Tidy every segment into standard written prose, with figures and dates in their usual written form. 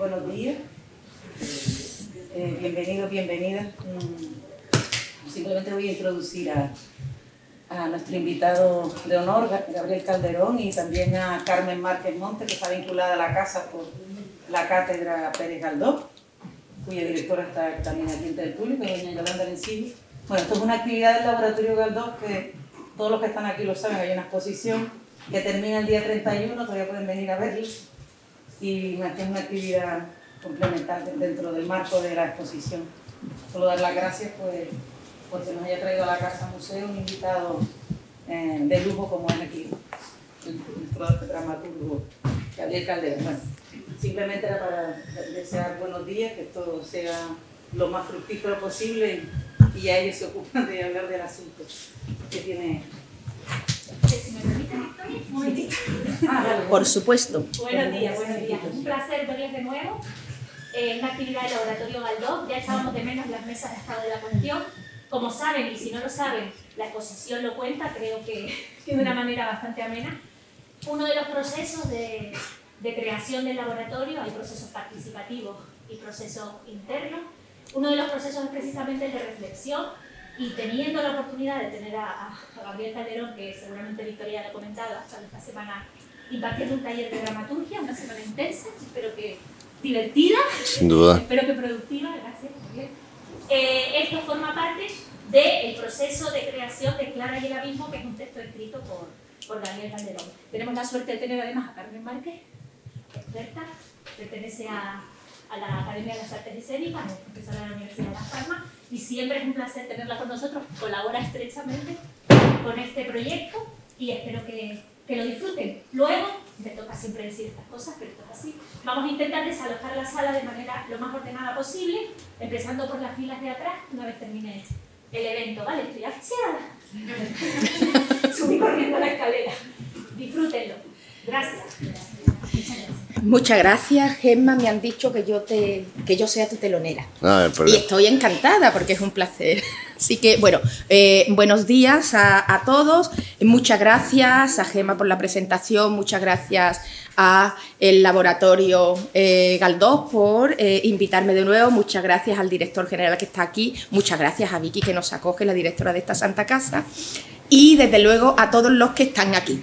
Buenos días, bienvenidos, bienvenidas. Simplemente voy a introducir a nuestro invitado de honor, Gabriel Calderón, y también a Carmen Márquez Monte, que está vinculada a la casa por la cátedra Pérez Galdós, cuya directora está también aquí entre el público, doña Yolanda Lencillo. Bueno, esto es una actividad del Laboratorio Galdós que todos los que están aquí lo saben. Hay una exposición que termina el día 31, todavía pueden venir a verla, y es una actividad complementaria dentro del marco de la exposición. Solo dar las gracias porque nos haya traído a la Casa Museo un invitado de lujo como es aquí, nuestro dramaturgo Gabriel Calderón. Bueno, simplemente era para desear buenos días, que todo sea lo más fructífero posible, y ya ellos se ocupan de hablar del asunto que tiene. Si me permiten, Victoria, un momentito. Por supuesto. Buenos días, buenos días. Un placer verles de nuevo. Una actividad del Laboratorio Galdós. Ya echábamos de menos las mesas de estado de la cuestión. Como saben, y si no lo saben, la exposición lo cuenta, creo que de una manera bastante amena. Uno de los procesos de creación del laboratorio, hay procesos participativos y procesos internos. Uno de los procesos es precisamente el de reflexión, y teniendo la oportunidad de tener a Gabriel Calderón, que seguramente Victoria ya lo ha comentado, hasta esta semana impartiendo un taller de dramaturgia, una semana intensa, espero que divertida, sin duda, espero que productiva, gracias, Gabriel. Esto forma parte del proceso de creación de Clara y el Abismo, que es un texto escrito por Gabriel Calderón. Tenemos la suerte de tener además a Carmen Márquez, experta, pertenece a la Academia de las Artes Escénicas, es profesora de la Universidad de Las Palmas, y siempre es un placer tenerla con nosotros, colabora estrechamente con este proyecto y espero que lo disfruten. Luego, me toca siempre decir estas cosas, pero esto es así, vamos a intentar desalojar la sala de manera lo más ordenada posible, empezando por las filas de atrás, una vez termine el evento, ¿vale? Estoy asfixiada. Subí corriendo la escalera. Disfrútenlo. Gracias. Muchas gracias, Gemma. Me han dicho que yo sea tu telonera. Y estoy encantada porque es un placer. Así que, bueno, buenos días a todos. Muchas gracias a Gemma por la presentación. Muchas gracias a el Laboratorio Galdós por invitarme de nuevo. Muchas gracias al director general que está aquí. Muchas gracias a Vicky, que nos acoge, la directora de esta santa casa. Y, desde luego, a todos los que están aquí.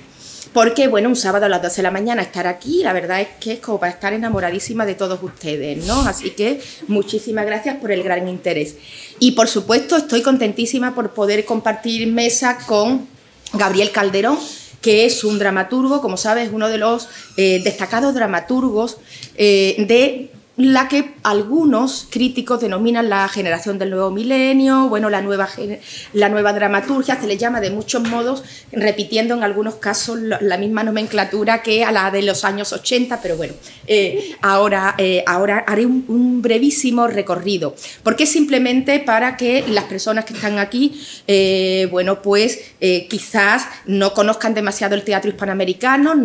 Porque, bueno, un sábado a las 12 de la mañana estar aquí, la verdad es que es como para estar enamoradísima de todos ustedes, ¿no? Así que muchísimas gracias por el gran interés. Y, por supuesto, estoy contentísima por poder compartir mesa con Gabriel Calderón, que es un dramaturgo, como sabes, uno de los destacados dramaturgos de la que algunos críticos denominan la generación del nuevo milenio, bueno, la nueva dramaturgia, se le llama de muchos modos, repitiendo en algunos casos la misma nomenclatura que a la de los años 80, pero bueno, ahora haré un brevísimo recorrido, porque es simplemente para que las personas que están aquí, bueno, pues quizás no conozcan demasiado el teatro hispanoamericano,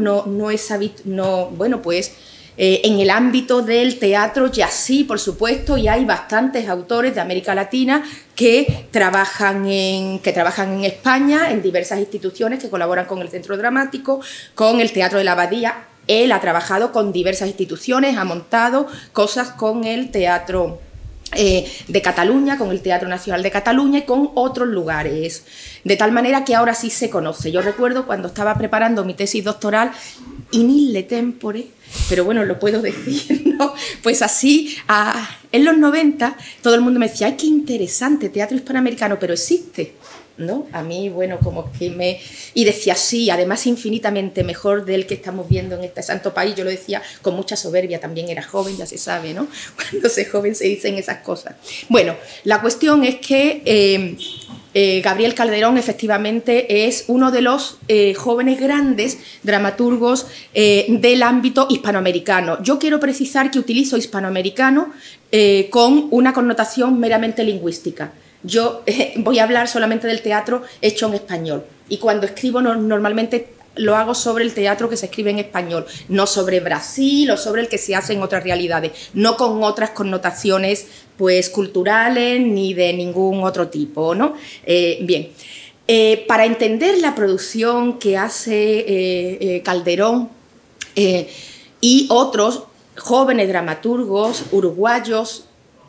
bueno, pues en el ámbito del teatro ya sí, por supuesto, y hay bastantes autores de América Latina que trabajan en España, en diversas instituciones que colaboran con el Centro Dramático, con el Teatro de la Abadía. Él ha trabajado con diversas instituciones, ha montado cosas con el Teatro de Cataluña, con el Teatro Nacional de Cataluña y con otros lugares, de tal manera que ahora sí se conoce. Yo recuerdo cuando estaba preparando mi tesis doctoral, in ille tempore, pero bueno, lo puedo decir, ¿no? Pues así, en los 90, todo el mundo me decía, ¡ay, qué interesante, teatro hispanoamericano! Pero existe, ¿no? A mí, bueno, como que y decía, sí, además infinitamente mejor del que estamos viendo en este santo país. Yo lo decía con mucha soberbia, también era joven, ya se sabe, ¿no? Cuando se es joven se dicen esas cosas. Bueno, la cuestión es que Gabriel Calderón efectivamente es uno de los jóvenes grandes dramaturgos del ámbito hispanoamericano. Yo quiero precisar que utilizo hispanoamericano con una connotación meramente lingüística. Yo voy a hablar solamente del teatro hecho en español, y cuando escribo normalmente lo hago sobre el teatro que se escribe en español, no sobre Brasil o sobre el que se hace en otras realidades, no con otras connotaciones pues culturales ni de ningún otro tipo, ¿no? Bien, para entender la producción que hace Calderón y otros, jóvenes dramaturgos uruguayos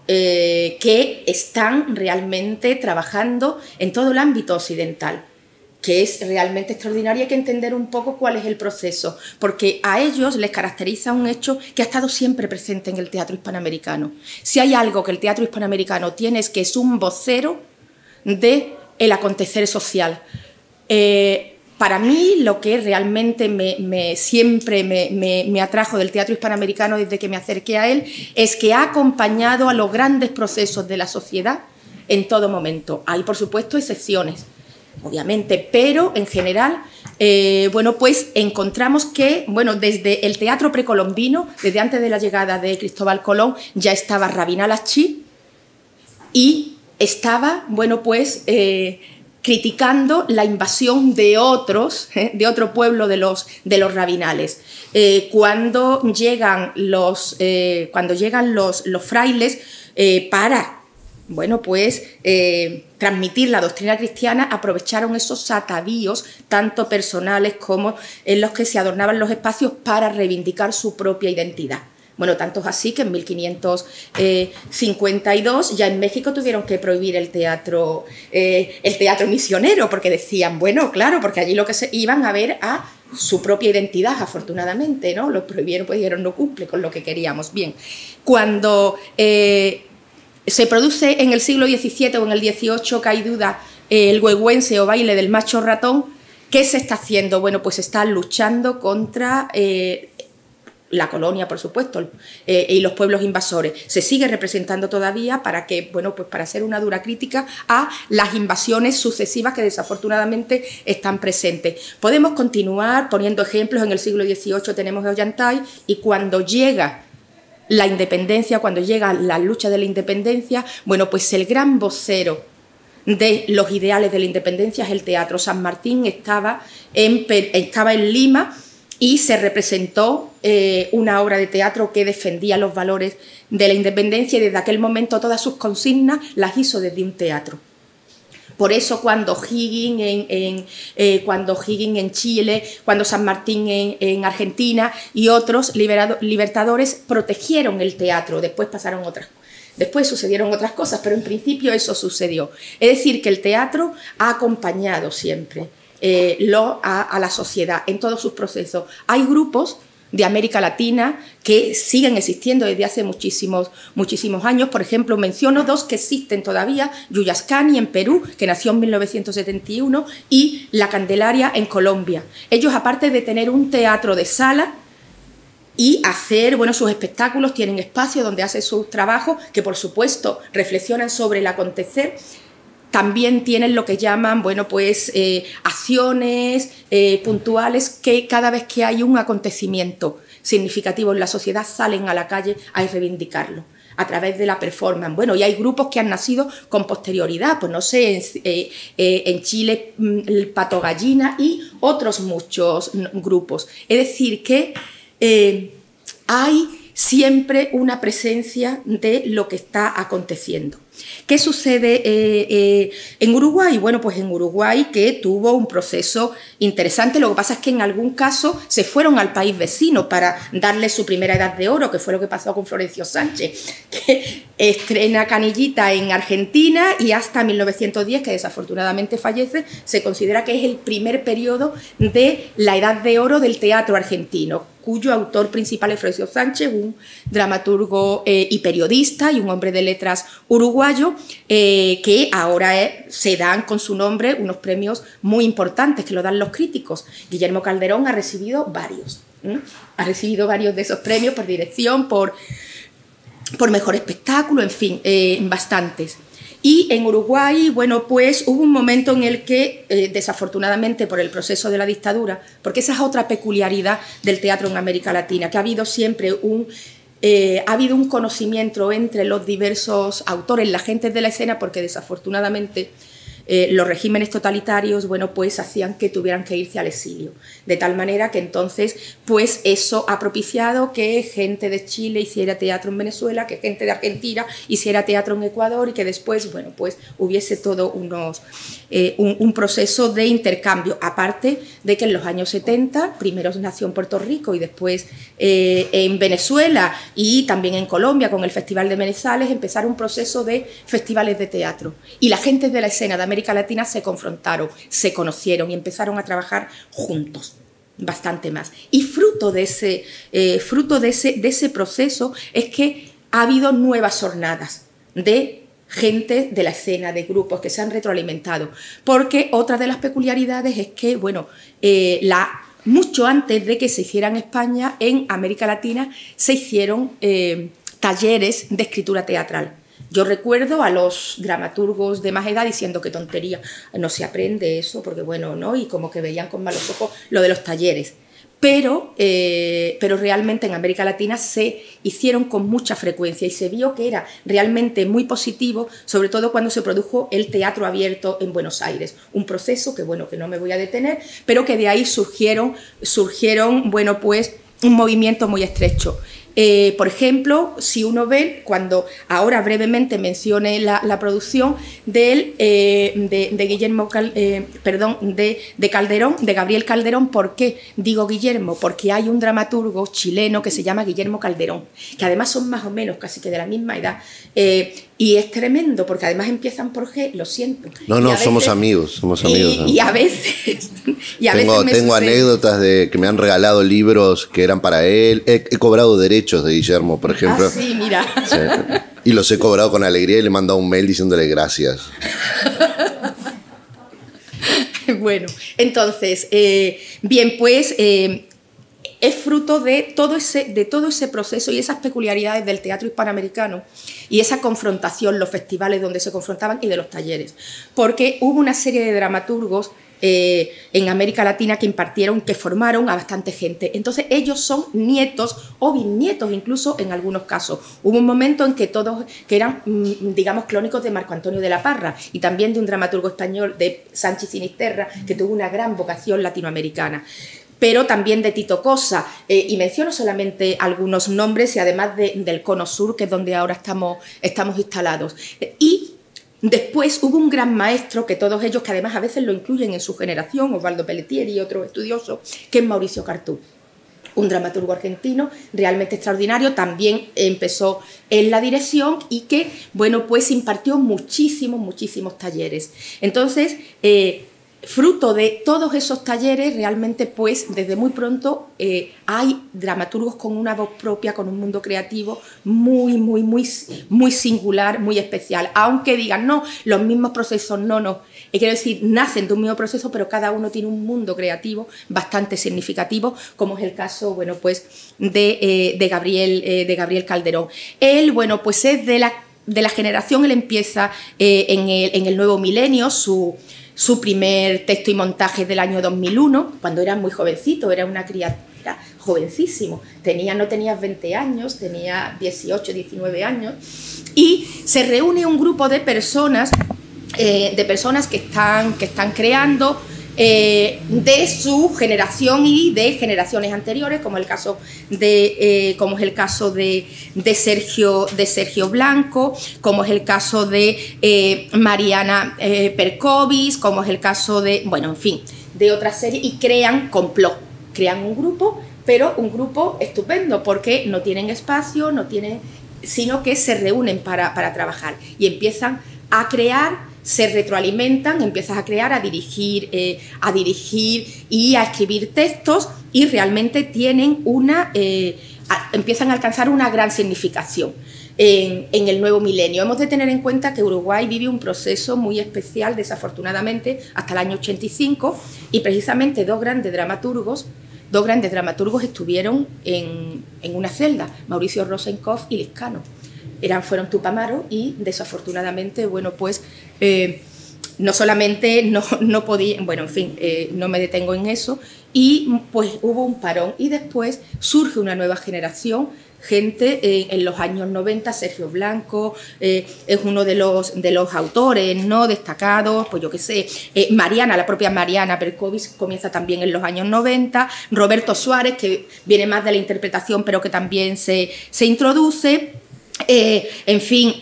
que están realmente trabajando en todo el ámbito occidental, que es realmente extraordinario. Hay que entender un poco cuál es el proceso, porque a ellos les caracteriza un hecho que ha estado siempre presente en el teatro hispanoamericano. Si hay algo que el teatro hispanoamericano tiene es que es un vocero del acontecer social. Para mí, lo que realmente siempre me atrajo del teatro hispanoamericano desde que me acerqué a él es que ha acompañado a los grandes procesos de la sociedad en todo momento. Hay, por supuesto, excepciones, obviamente, pero en general, bueno, pues encontramos que, bueno, desde el teatro precolombino, desde antes de la llegada de Cristóbal Colón, ya estaba Rabinal Achí y estaba, bueno, pues criticando la invasión de otro pueblo de los rabinales. Cuando llegan los frailes para, bueno, pues transmitir la doctrina cristiana, aprovecharon esos atavíos, tanto personales como en los que se adornaban los espacios para reivindicar su propia identidad. Bueno, tanto es así que en 1552 ya en México tuvieron que prohibir el teatro misionero, porque decían, bueno, claro, porque allí lo que se iban a ver a su propia identidad, afortunadamente, ¿no? Los prohibieron, pues dijeron, no cumple con lo que queríamos. Bien, cuando se produce en el siglo XVII o en el XVIII, que hay duda, el huehuense o baile del macho ratón, ¿qué se está haciendo? Bueno, pues está luchando contra la colonia, por supuesto, y los pueblos invasores. Se sigue representando todavía para que, bueno, pues para hacer una dura crítica a las invasiones sucesivas que desafortunadamente están presentes. Podemos continuar poniendo ejemplos. En el siglo XVIII tenemos Ollantay, y cuando llega la independencia, cuando llega la lucha de la independencia, bueno, pues el gran vocero de los ideales de la independencia es el teatro. San Martín estaba en Lima y se representó una obra de teatro que defendía los valores de la independencia, y desde aquel momento todas sus consignas las hizo desde un teatro. Por eso cuando Higgins en Chile, cuando San Martín en Argentina y otros libertadores protegieron el teatro, después sucedieron otras cosas, pero en principio eso sucedió. Es decir, que el teatro ha acompañado siempre a la sociedad en todos sus procesos. Hay grupos de América Latina que siguen existiendo desde hace muchísimos años. Por ejemplo, menciono dos que existen todavía: Yuyascani en Perú, que nació en 1971, y La Candelaria en Colombia. Ellos, aparte de tener un teatro de sala y hacer, bueno, sus espectáculos, tienen espacio donde hacen sus trabajos, que por supuesto reflexionan sobre el acontecer. También tienen lo que llaman, bueno, pues acciones puntuales, que cada vez que hay un acontecimiento significativo en la sociedad salen a la calle a reivindicarlo a través de la performance. Bueno, y hay grupos que han nacido con posterioridad, pues no sé, en Chile el Pato Gallina y otros muchos grupos. Es decir, que hay siempre una presencia de lo que está aconteciendo. ¿Qué sucede en Uruguay? Bueno, pues en Uruguay, que tuvo un proceso interesante. Lo que pasa es que en algún caso se fueron al país vecino para darle su primera edad de oro, que fue lo que pasó con Florencio Sánchez, que estrena Canillita en Argentina, y hasta 1910, que desafortunadamente fallece, se considera que es el primer periodo de la edad de oro del teatro argentino, cuyo autor principal es Florencio Sánchez, un dramaturgo y periodista y un hombre de letras uruguayo, que ahora se dan con su nombre unos premios muy importantes que lo dan los críticos. Guillermo Calderón ha recibido varios. Ha recibido varios de esos premios por dirección, por mejor espectáculo, en fin, bastantes. Y en Uruguay, bueno, pues hubo un momento en el que, desafortunadamente por el proceso de la dictadura, porque esa es otra peculiaridad del teatro en América Latina, que ha habido siempre un conocimiento entre los diversos autores, la gente de la escena, porque desafortunadamente los regímenes totalitarios, bueno, pues hacían que tuvieran que irse al exilio. De tal manera que entonces, pues eso ha propiciado que gente de Chile hiciera teatro en Venezuela, que gente de Argentina hiciera teatro en Ecuador y que después, bueno, pues hubiese todo un proceso de intercambio. Aparte de que en los años 70, primero nació en Puerto Rico y después en Venezuela y también en Colombia con el Festival de Manizales, empezaron un proceso de festivales de teatro. Y la gente de la escena de América Latina se confrontaron, se conocieron y empezaron a trabajar juntos bastante más. Y fruto de ese proceso es que ha habido nuevas jornadas de gente de la escena, de grupos que se han retroalimentado. Porque otra de las peculiaridades es que, bueno, mucho antes de que se hiciera en España, en América Latina se hicieron talleres de escritura teatral. Yo recuerdo a los dramaturgos de más edad diciendo que tontería, no se aprende eso, porque bueno, ¿no? Y como que veían con malos ojos lo de los talleres. Pero realmente en América Latina se hicieron con mucha frecuencia y se vio que era realmente muy positivo, sobre todo cuando se produjo el teatro abierto en Buenos Aires. Un proceso que, bueno, que no me voy a detener, pero que de ahí surgieron bueno, pues un movimiento muy estrecho. Por ejemplo, si uno ve, cuando ahora brevemente mencione la producción de Guillermo de Calderón, de Gabriel Calderón. ¿Por qué digo Guillermo? Porque hay un dramaturgo chileno que se llama Guillermo Calderón, que además son más o menos casi que de la misma edad, y es tremendo, porque además empiezan por G, lo siento. No, veces, somos amigos. Y a veces... Tengo anécdotas de que me han regalado libros que eran para él. He cobrado derechos de Guillermo, por ejemplo. Ah, sí, mira. Sí. Y los he cobrado con alegría y le he mandado un mail diciéndole gracias. Bueno, entonces, bien, pues... es fruto de todo ese proceso y esas peculiaridades del teatro hispanoamericano y esa confrontación, los festivales donde se confrontaban y de los talleres. Porque hubo una serie de dramaturgos en América Latina que impartieron, que formaron a bastante gente. Entonces ellos son nietos o bisnietos incluso en algunos casos. Hubo un momento en que todos que eran, digamos, clónicos de Marco Antonio de la Parra y también de un dramaturgo español, de Sánchez Sinisterra, que tuvo una gran vocación latinoamericana, pero también de Tito Cosa, y menciono solamente algunos nombres y además del Cono Sur, que es donde ahora estamos instalados. Y después hubo un gran maestro, que todos ellos, que además a veces lo incluyen en su generación, Osvaldo Pelletieri y otros estudiosos, que es Mauricio Cartú, un dramaturgo argentino realmente extraordinario. También empezó en la dirección y que, bueno, pues impartió muchísimos talleres. Entonces, fruto de todos esos talleres, realmente, pues, desde muy pronto hay dramaturgos con una voz propia, con un mundo creativo muy singular, muy especial. Aunque digan, no, los mismos procesos, no. Quiero decir, nacen de un mismo proceso, pero cada uno tiene un mundo creativo bastante significativo, como es el caso, bueno, pues, de Gabriel Calderón. Él, bueno, pues es de la generación, él empieza en el nuevo milenio, su primer texto y montaje del año 2001, cuando era muy jovencito, era una criatura, jovencísimo, no tenía 20 años, tenía 18, 19 años, y se reúne un grupo de personas que están creando de su generación y de generaciones anteriores, como es el caso de Sergio Blanco, como es el caso de Mariana Percovis, como es el caso de, bueno, en fin, de otra serie, y crean complot, crean un grupo, pero un grupo estupendo, porque no tienen espacio, sino que se reúnen para trabajar y empiezan a crear, se retroalimentan, empiezas a crear, a dirigir y a escribir textos, y realmente tienen empiezan a alcanzar una gran significación en el nuevo milenio. Hemos de tener en cuenta que Uruguay vive un proceso muy especial, desafortunadamente, hasta el año 85, y precisamente dos grandes dramaturgos estuvieron en una celda, Mauricio Rosenkopf y Lizcano. Fueron Tupamaro, y desafortunadamente, bueno, pues no solamente no podían, bueno, en fin, no me detengo en eso, y pues hubo un parón, y después surge una nueva generación, gente en los años 90, Sergio Blanco es uno de los autores, ¿no?, destacados, pues yo qué sé, Mariana, la propia Mariana Berkovich comienza también en los años 90, Roberto Suárez, que viene más de la interpretación pero que también se introduce, en fin,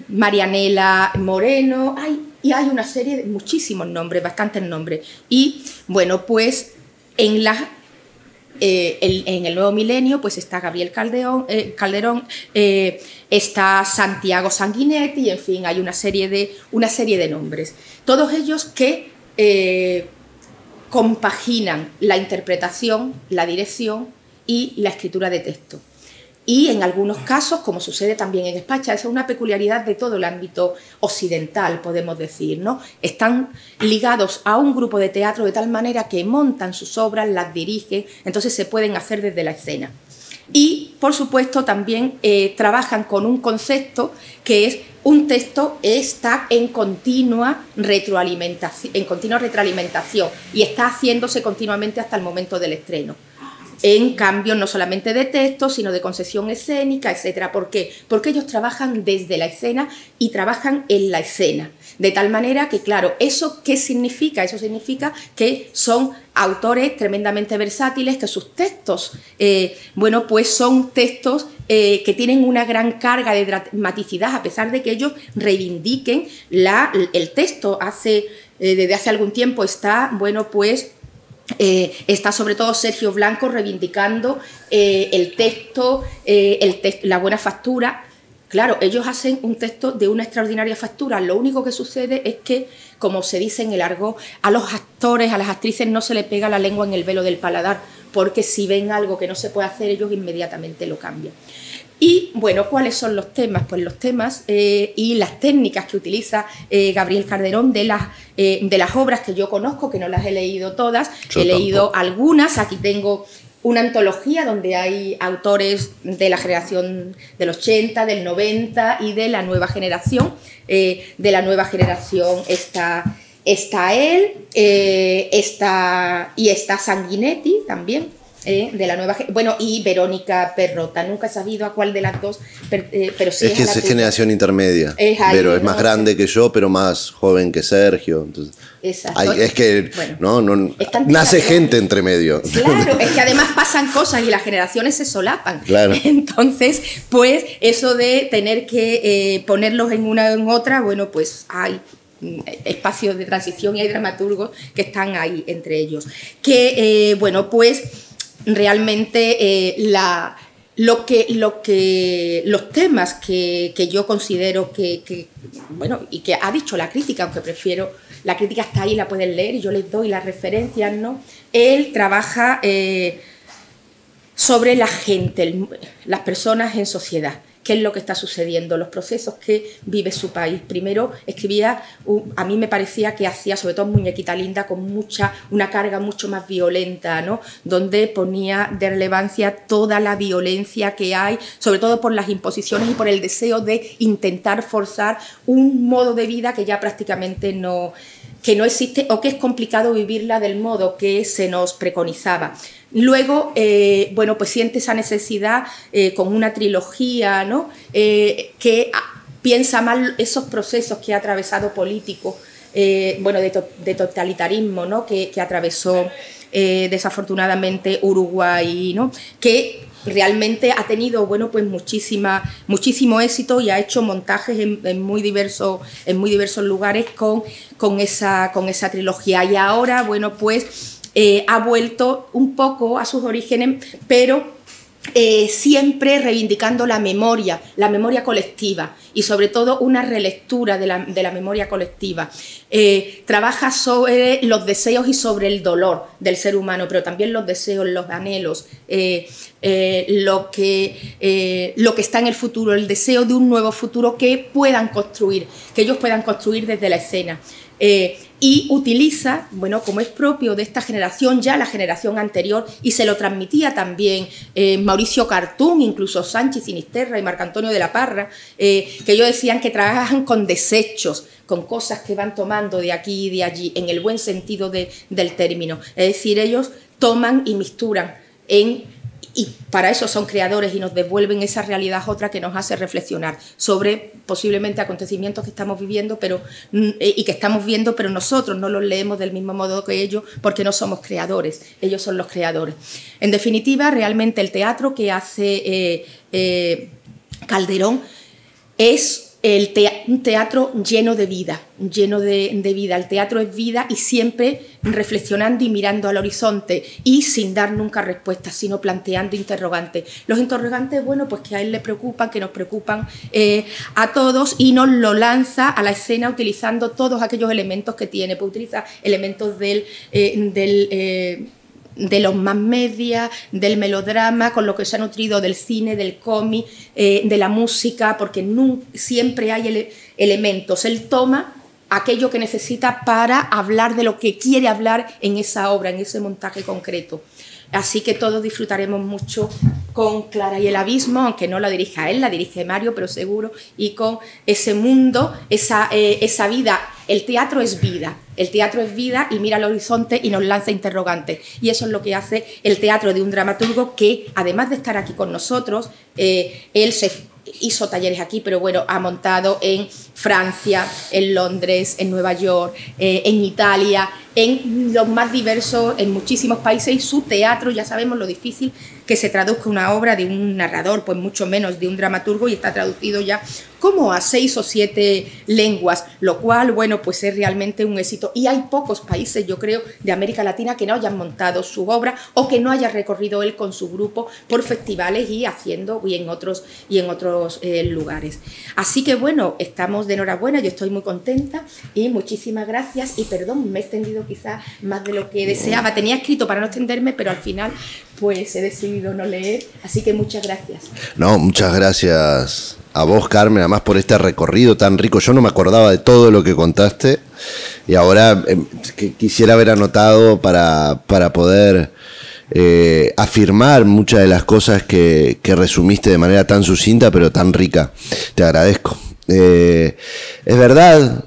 Marianela Moreno, y hay una serie de muchísimos nombres, bastantes nombres. Y bueno, pues en el nuevo milenio pues está Gabriel Calderón, está Santiago Sanguinetti, en fin, hay una serie de nombres. Todos ellos que compaginan la interpretación, la dirección y la escritura de texto. Y en algunos casos, como sucede también en España, esa es una peculiaridad de todo el ámbito occidental, podemos decir, ¿no? Están ligados a un grupo de teatro de tal manera que montan sus obras, las dirigen, entonces se pueden hacer desde la escena. Y, por supuesto, también trabajan con un concepto que es un texto está en continua retroalimentación y está haciéndose continuamente hasta el momento del estreno. En cambio, no solamente de texto, sino de concesión escénica, etcétera. ¿Por qué? Porque ellos trabajan desde la escena y trabajan en la escena. De tal manera que, claro, ¿eso qué significa? Eso significa que son autores tremendamente versátiles, que sus textos, bueno, pues son textos que tienen una gran carga de dramaticidad, a pesar de que ellos reivindiquen el texto. Desde hace algún tiempo está, bueno, pues está sobre todo Sergio Blanco reivindicando el texto, la buena factura. Claro, ellos hacen un texto de una extraordinaria factura. Lo único que sucede es que, como se dice en el argot, a los actores, a las actrices no se les pega la lengua en el velo del paladar, porque si ven algo que no se puede hacer, ellos inmediatamente lo cambian. Y, bueno, ¿cuáles son los temas? Pues los temas y las técnicas que utiliza Gabriel Calderón de las obras que yo conozco, que no las he leído todas, he leído algunas. Aquí tengo una antología donde hay autores de la generación del 80, del 90 y de la nueva generación. De la nueva generación está él, está Sanguinetti también. De la nueva, bueno, y Verónica Perrota. Nunca he sabido a cuál de las dos, pero sí es que es generación intermedia, pero es más grande que yo, pero más joven que Sergio. Entonces, es que bueno, no nace gente entre medio. Claro, es que además pasan cosas y las generaciones se solapan. Claro. Entonces, pues eso de tener que ponerlos en una o en otra, bueno, pues hay espacios de transición y hay dramaturgos que están ahí entre ellos. Que, bueno, pues realmente los temas que yo considero que bueno, y que ha dicho la crítica, aunque prefiero, la crítica está ahí, la pueden leer y yo les doy las referencias, ¿no? Él trabaja sobre la gente, las personas en sociedad. ¿Qué es lo que está sucediendo? Los procesos que vive su país. Primero escribía, a mí me parecía que hacía, sobre todo Muñequita Linda, con una carga mucho más violenta, ¿no? Donde ponía de relevancia toda la violencia que hay, sobre todo por las imposiciones y por el deseo de intentar forzar un modo de vida que ya prácticamente no existe, o que es complicado vivirla del modo que se nos preconizaba. Luego, bueno, pues siente esa necesidad con una trilogía, ¿no? Que piensa mal esos procesos que ha atravesado político, bueno, de totalitarismo, ¿no? Que atravesó desafortunadamente Uruguay, ¿no? Que realmente ha tenido, bueno, pues muchísimo éxito y ha hecho montajes en muy diversos lugares con esa trilogía. Y ahora, bueno, pues ha vuelto un poco a sus orígenes, pero siempre reivindicando la memoria colectiva y sobre todo una relectura de la memoria colectiva. Trabaja sobre los deseos y sobre el dolor del ser humano, pero también los deseos, los anhelos, lo que está en el futuro, el deseo de un nuevo futuro que ellos puedan construir desde la escena. Y utiliza, bueno, como es propio de esta generación, ya la generación anterior, y se lo transmitía también Mauricio Cartún, incluso Sánchez Sinisterra y Marco Antonio de la Parra, que ellos decían que trabajan con desechos, con cosas que van tomando de aquí y de allí, en el buen sentido del término. Es decir, ellos toman y misturan y para eso son creadores y nos devuelven esa realidad otra que nos hace reflexionar sobre posiblemente acontecimientos que estamos viviendo y que estamos viendo, pero nosotros no los leemos del mismo modo que ellos porque no somos creadores, ellos son los creadores. En definitiva, realmente el teatro que hace Calderón es un teatro lleno de vida, lleno de vida. El teatro es vida y siempre reflexionando y mirando al horizonte y sin dar nunca respuestas, sino planteando interrogantes. Los interrogantes, bueno, pues que a él le preocupan, que nos preocupan a todos y nos lo lanza a la escena utilizando todos aquellos elementos que tiene. Pues utiliza elementos de los más media, del melodrama, con lo que se ha nutrido del cine, del cómic, de la música, porque siempre hay elementos. Él toma aquello que necesita para hablar de lo que quiere hablar en esa obra, en ese montaje concreto. Así que todos disfrutaremos mucho con Clara y el abismo, aunque no la dirija él, la dirige Mario, pero seguro, y con ese mundo, esa vida. El teatro es vida y mira al horizonte y nos lanza interrogantes. Y eso es lo que hace el teatro de un dramaturgo que, además de estar aquí con nosotros, él hizo talleres aquí, pero bueno, ha montado en Francia, en Londres, en Nueva York, en Italia, en los más diversos, en muchísimos países, y su teatro, ya sabemos lo difícil que se traduzca una obra de un narrador, pues mucho menos de un dramaturgo, y está traducido ya como a 6 o 7 lenguas, lo cual, bueno, pues es realmente un éxito. Y hay pocos países, yo creo, de América Latina que no hayan montado su obra o que no haya recorrido él con su grupo por festivales y en otros lugares. Así que, bueno, estamos de enhorabuena, yo estoy muy contenta y muchísimas gracias. Y perdón, me he extendido quizás más de lo que deseaba. Tenía escrito para no extenderme, pero al final pues he decidido no leer, así que muchas gracias. No, muchas gracias a vos, Carmen, además por este recorrido tan rico. Yo no me acordaba de todo lo que contaste y ahora quisiera haber anotado para poder afirmar muchas de las cosas que resumiste de manera tan sucinta pero tan rica. Te agradezco. Es verdad,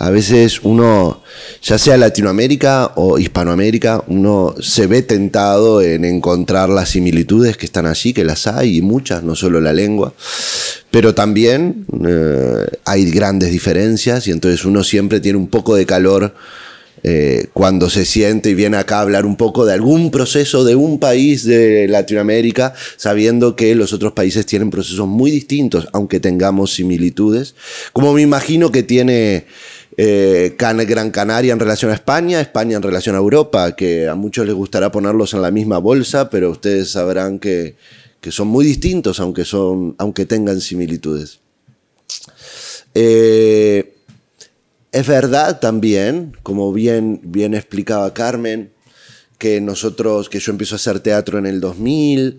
a veces uno, ya sea Latinoamérica o Hispanoamérica, uno se ve tentado en encontrar las similitudes que están allí, que las hay, y muchas, no solo la lengua, pero también hay grandes diferencias, y entonces uno siempre tiene un poco de calor cuando se siente y viene acá a hablar un poco de algún proceso de un país de Latinoamérica, sabiendo que los otros países tienen procesos muy distintos, aunque tengamos similitudes, como me imagino que tiene Gran Canaria en relación a España, España en relación a Europa, que a muchos les gustará ponerlos en la misma bolsa, pero ustedes sabrán que son muy distintos, aunque tengan similitudes. Es verdad también, como bien explicaba Carmen, que yo empiezo a hacer teatro en el 2000,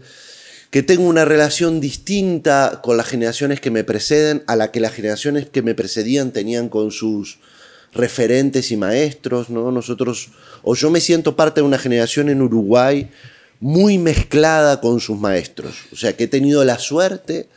que tengo una relación distinta con las generaciones que me preceden a la que las generaciones que me precedían tenían con sus referentes y maestros, ¿no? Yo me siento parte de una generación en Uruguay muy mezclada con sus maestros. O sea, que he tenido la suerte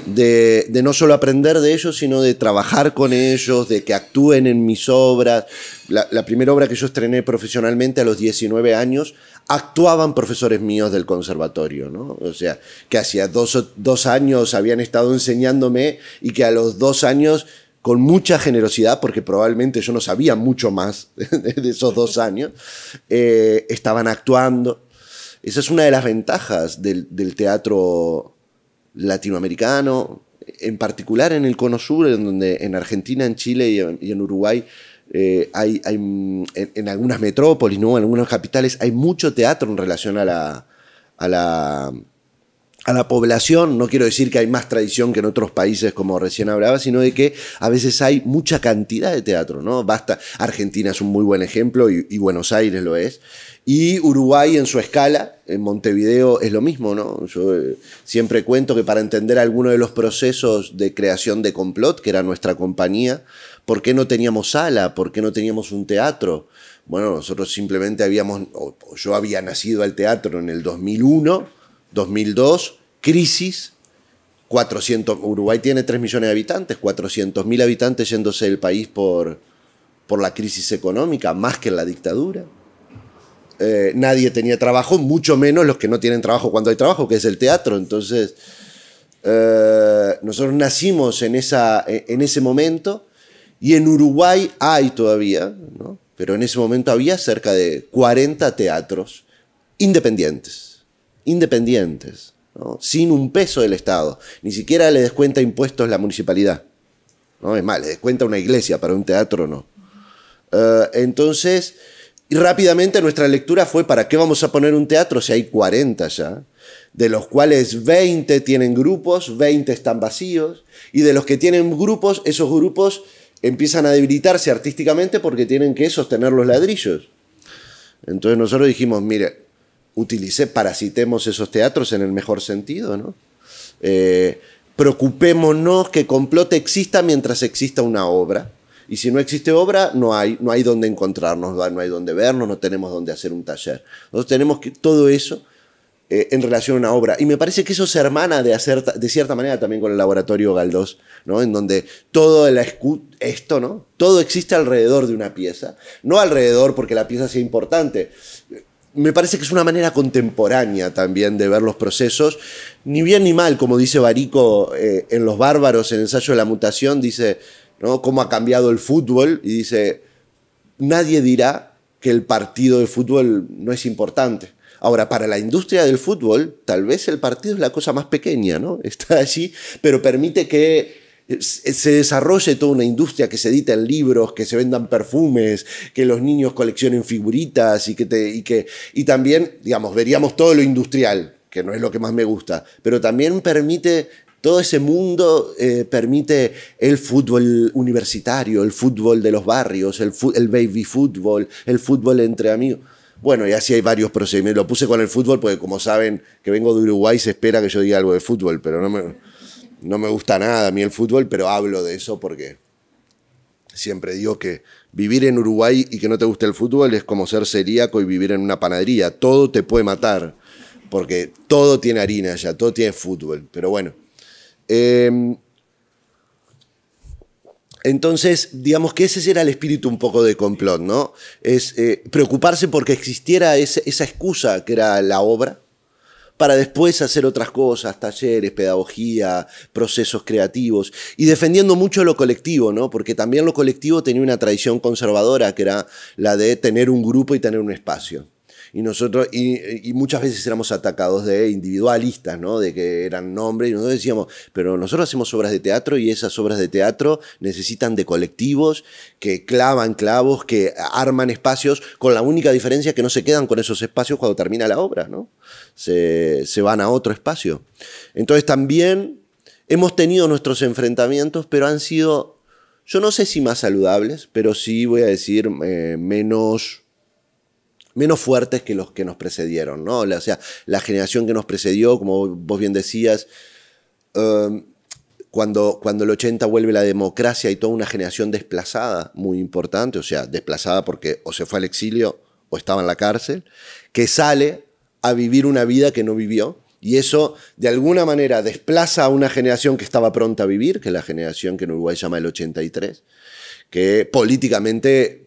de no solo aprender de ellos, sino de trabajar con ellos, de que actúen en mis obras. La primera obra que yo estrené profesionalmente a los 19 años, actuaban profesores míos del conservatorio, ¿no? O sea, que hacía dos años habían estado enseñándome y que a los 2 años, con mucha generosidad, porque probablemente yo no sabía mucho más de esos 2 años, estaban actuando. Esa es una de las ventajas del teatro latinoamericano, en particular en el Cono Sur, en Argentina, en Chile y en Uruguay. Hay en algunas metrópolis, ¿no? En algunas capitales hay mucho teatro en relación a la población. No quiero decir que hay más tradición que en otros países, como recién hablaba, sino de que a veces hay mucha cantidad de teatro, ¿no? Argentina es un muy buen ejemplo y Buenos Aires lo es. Y Uruguay en su escala, en Montevideo es lo mismo, ¿no? Yo siempre cuento que para entender alguno de los procesos de creación de Complot, que era nuestra compañía, ¿por qué no teníamos sala? ¿Por qué no teníamos un teatro? Bueno, nosotros simplemente yo había nacido al teatro en el 2001, 2002, crisis, Uruguay tiene 3 millones de habitantes, 400.000 habitantes yéndose del país por la crisis económica, más que en la dictadura. nadie tenía trabajo, mucho menos los que no tienen trabajo cuando hay trabajo, que es el teatro. Entonces, nosotros nacimos en ese momento, y en Uruguay hay todavía, ¿no? Pero en ese momento había cerca de 40 teatros independientes, ¿no? Sin un peso del Estado. Ni siquiera le descuenta impuestos la municipalidad, ¿no? Es más, le descuenta una iglesia, para un teatro no. Entonces, y rápidamente nuestra lectura fue: ¿para qué vamos a poner un teatro si hay 40 ya? De los cuales 20 tienen grupos, 20 están vacíos, y de los que tienen grupos, esos grupos empiezan a debilitarse artísticamente porque tienen que sostener los ladrillos. Entonces nosotros dijimos: mire, parasitemos esos teatros en el mejor sentido, ¿no? Preocupémonos que Complot exista mientras exista una obra. Y si no existe obra, no hay dónde encontrarnos, no hay dónde vernos, no tenemos dónde hacer un taller. Nosotros tenemos que todo eso en relación a una obra. Y me parece que eso se hermana de cierta manera también con el Laboratorio Galdós, ¿no? En donde todo esto, ¿no? Todo existe alrededor de una pieza. No alrededor porque la pieza sea importante. Me parece que es una manera contemporánea también de ver los procesos. Ni bien ni mal, como dice Barico en Los Bárbaros, en Ensayo de la Mutación, dice, ¿no?, cómo ha cambiado el fútbol, y dice: nadie dirá que el partido de fútbol no es importante. Ahora, para la industria del fútbol, tal vez el partido es la cosa más pequeña, ¿no? Está allí, pero permite que se desarrolle toda una industria, que se editen libros, que se vendan perfumes, que los niños coleccionen figuritas, y también, digamos, veríamos todo lo industrial, que no es lo que más me gusta, pero también permite... Todo ese mundo permite el fútbol universitario, el fútbol de los barrios, el baby fútbol, el fútbol entre amigos. Bueno, y así hay varios procedimientos. Lo puse con el fútbol porque, como saben, que vengo de Uruguay, se espera que yo diga algo de fútbol, pero no me gusta nada a mí el fútbol, pero hablo de eso porque siempre digo que vivir en Uruguay y que no te guste el fútbol es como ser celíaco y vivir en una panadería. Todo te puede matar, porque todo tiene harina ya, todo tiene fútbol. Pero bueno. Entonces, digamos que ese era el espíritu un poco de Complot, ¿no? Es preocuparse porque existiera esa excusa que era la obra, para después hacer otras cosas, talleres, pedagogía, procesos creativos, y defendiendo mucho lo colectivo, ¿no? Porque también lo colectivo tenía una tradición conservadora, que era la de tener un grupo y tener un espacio. Y nosotros, y muchas veces éramos atacados de individualistas, ¿no? De que eran nombres, y nosotros decíamos: pero nosotros hacemos obras de teatro, y esas obras de teatro necesitan de colectivos que clavan clavos, que arman espacios, con la única diferencia que no se quedan con esos espacios cuando termina la obra, ¿no? Se van a otro espacio. Entonces también hemos tenido nuestros enfrentamientos, pero han sido, yo no sé si más saludables, pero sí, voy a decir, menos fuertes que los que nos precedieron, ¿no? O sea, la generación que nos precedió, como vos bien decías, cuando el 80 vuelve la democracia, hay toda una generación desplazada, muy importante, o sea, desplazada porque o se fue al exilio o estaba en la cárcel, que sale a vivir una vida que no vivió, y eso de alguna manera desplaza a una generación que estaba pronta a vivir, que es la generación que en Uruguay se llama el 83, que políticamente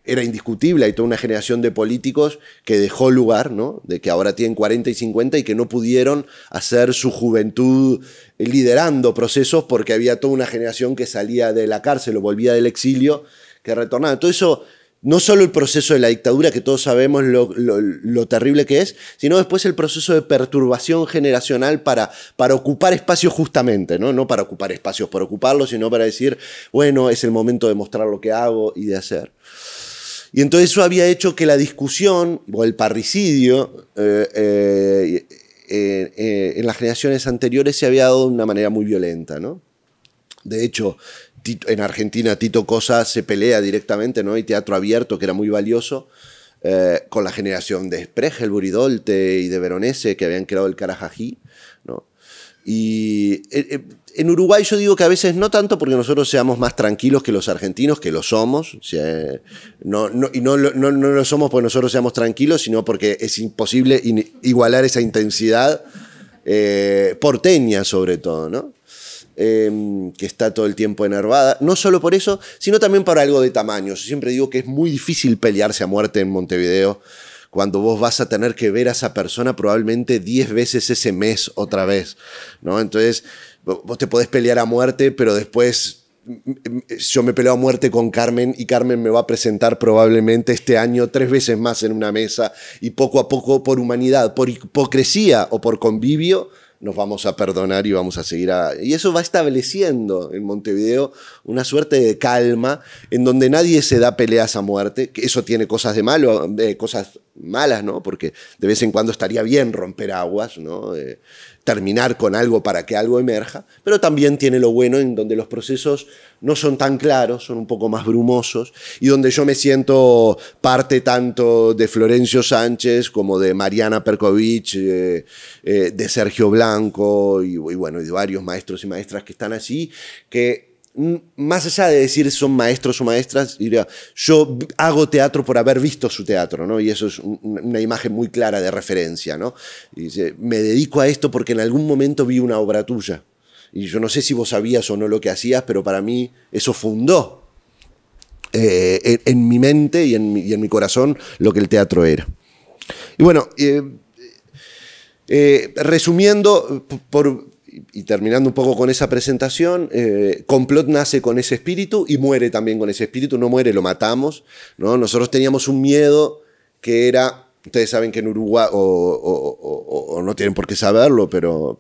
era indiscutible. Hay toda una generación de políticos que dejó lugar, ¿no? De que ahora tienen 40 y 50 y que no pudieron hacer su juventud liderando procesos porque había toda una generación que salía de la cárcel o volvía del exilio, que retornaba. Todo eso, no solo el proceso de la dictadura, que todos sabemos lo terrible que es, sino después el proceso de perturbación generacional para ocupar espacios justamente, ¿no? No para ocupar espacios por ocuparlos, sino para decir: bueno, es el momento de mostrar lo que hago y de hacer. Y entonces eso había hecho que la discusión o el parricidio en las generaciones anteriores se había dado de una manera muy violenta, ¿no? De hecho, en Argentina Tito Cosa se pelea directamente, ¿no? Hay teatro abierto, que era muy valioso, con la generación de Spregelburg, Dolte y de Veronese, que habían creado el Carajají, ¿no? Y en Uruguay yo digo que a veces no tanto porque nosotros seamos más tranquilos que los argentinos, que lo somos, o sea, no lo somos porque nosotros seamos tranquilos, sino porque es imposible igualar esa intensidad porteña sobre todo, ¿no? Que está todo el tiempo enervada, no solo por eso, sino también por algo de tamaño. Yo siempre digo que es muy difícil pelearse a muerte en Montevideo cuando vos vas a tener que ver a esa persona probablemente 10 veces ese mes otra vez, ¿no? Entonces, vos te podés pelear a muerte, pero después yo me peleo a muerte con Carmen y Carmen me va a presentar probablemente este año 3 veces más en una mesa y poco a poco, por humanidad, por hipocresía o por convivio, nos vamos a perdonar y vamos a seguir Y eso va estableciendo en Montevideo una suerte de calma en donde nadie se da peleas a muerte, que eso tiene cosas de malo, cosas malas, ¿no? Porque de vez en cuando estaría bien romper aguas, ¿no? Terminar con algo para que algo emerja, pero también tiene lo bueno en donde los procesos no son tan claros, son un poco más brumosos, y donde yo me siento parte tanto de Florencio Sánchez como de Mariana Perkovich, de Sergio Blanco y bueno, y de varios maestros y maestras que están así, que más allá de decir son maestros o maestras, diría, yo hago teatro por haber visto su teatro, ¿no? Y eso es una imagen muy clara de referencia, ¿no? Y dice, me dedico a esto porque en algún momento vi una obra tuya. Y yo no sé si vos sabías o no lo que hacías, pero para mí eso fundó en mi mente y en mi corazón lo que el teatro era. Y bueno, resumiendo, y terminando un poco con esa presentación, Complot nace con ese espíritu y muere también con ese espíritu. No muere, lo matamos, ¿no? Nosotros teníamos un miedo que era... Ustedes saben que en Uruguay, o no tienen por qué saberlo, pero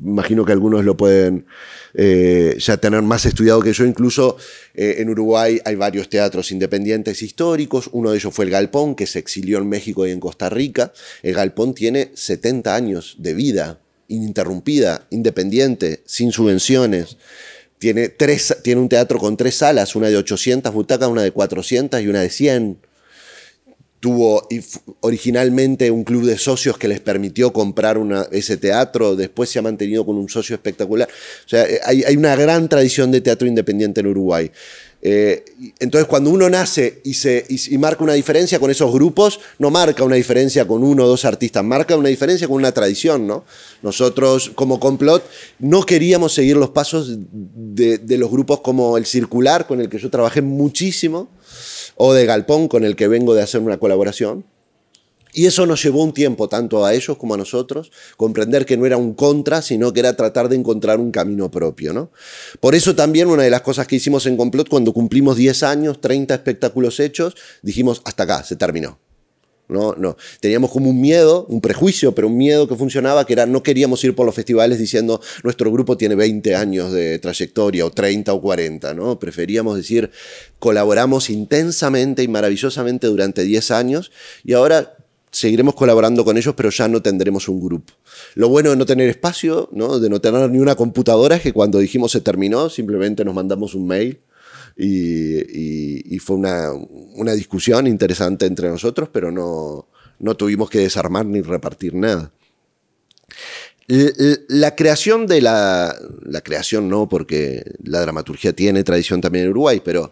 imagino que algunos lo pueden ya tener más estudiado que yo. Incluso en Uruguay hay varios teatros independientes históricos. Uno de ellos fue el Galpón, que se exilió en México y en Costa Rica. El Galpón tiene 70 años de vida ininterrumpida, independiente, sin subvenciones. Tiene un teatro con 3 salas, una de 800 butacas, una de 400 y una de 100. Tuvo originalmente un club de socios que les permitió comprar ese teatro, después se ha mantenido con un socio espectacular. O sea, hay una gran tradición de teatro independiente en Uruguay. Entonces, cuando uno nace y marca una diferencia con esos grupos, no marca una diferencia con 1 o 2 artistas, marca una diferencia con una tradición, ¿no? Nosotros, como Complot, no queríamos seguir los pasos de los grupos como El Circular, con el que yo trabajé muchísimo, o de Galpón, con el que vengo de hacer una colaboración. Y eso nos llevó un tiempo, tanto a ellos como a nosotros, comprender que no era un contra, sino que era tratar de encontrar un camino propio, ¿no? Por eso también una de las cosas que hicimos en Complot, cuando cumplimos 10 años, 30 espectáculos hechos, dijimos, hasta acá, se terminó. No. Teníamos como un miedo, un prejuicio, pero un miedo que funcionaba, que era no queríamos ir por los festivales diciendo nuestro grupo tiene 20 años de trayectoria, o 30 o 40, ¿no? Preferíamos decir, colaboramos intensamente y maravillosamente durante 10 años y ahora seguiremos colaborando con ellos, pero ya no tendremos un grupo. Lo bueno de no tener espacio, ¿no? De no tener ni una computadora, es que cuando dijimos se terminó, simplemente nos mandamos un mail. Y fue una discusión interesante entre nosotros, pero no tuvimos que desarmar ni repartir nada. La creación de la creación no, porque la dramaturgia tiene tradición también en Uruguay, pero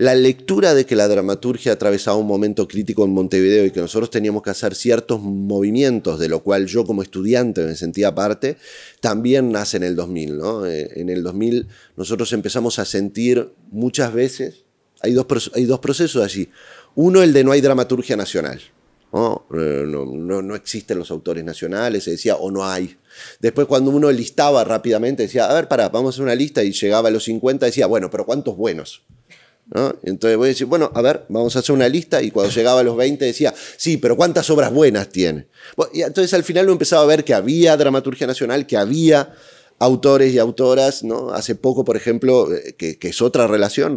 la lectura de que la dramaturgia atravesaba un momento crítico en Montevideo y que nosotros teníamos que hacer ciertos movimientos, de lo cual yo como estudiante me sentía parte, también nace en el 2000, ¿no? En el 2000 nosotros empezamos a sentir muchas veces, hay dos procesos allí. Uno, el de no hay dramaturgia nacional. No existen los autores nacionales, se decía, o no hay. Después, cuando uno listaba rápidamente, decía, a ver, vamos a hacer una lista, y llegaba a los 50, decía, bueno, pero ¿cuántos buenos? ¿No? Entonces voy a decir, bueno, a ver, vamos a hacer una lista, y cuando llegaba a los 20 decía, sí, pero ¿cuántas obras buenas tiene? Bueno, y entonces al final uno empezaba a ver que había dramaturgia nacional, que había autores y autoras, ¿no? Hace poco, por ejemplo, que es otra relación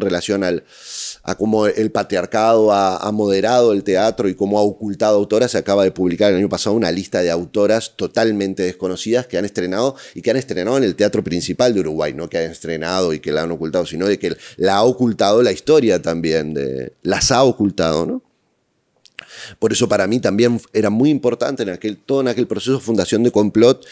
a cómo el patriarcado ha moderado el teatro y cómo ha ocultado autoras. Se acaba de publicar el año pasado una lista de autoras totalmente desconocidas que han estrenado y que han estrenado en el Teatro Principal de Uruguay, no que han estrenado y que la han ocultado, sino de que la ha ocultado la historia también, las ha ocultado, ¿no? Por eso para mí también era muy importante todo en aquel proceso de fundación de Complot,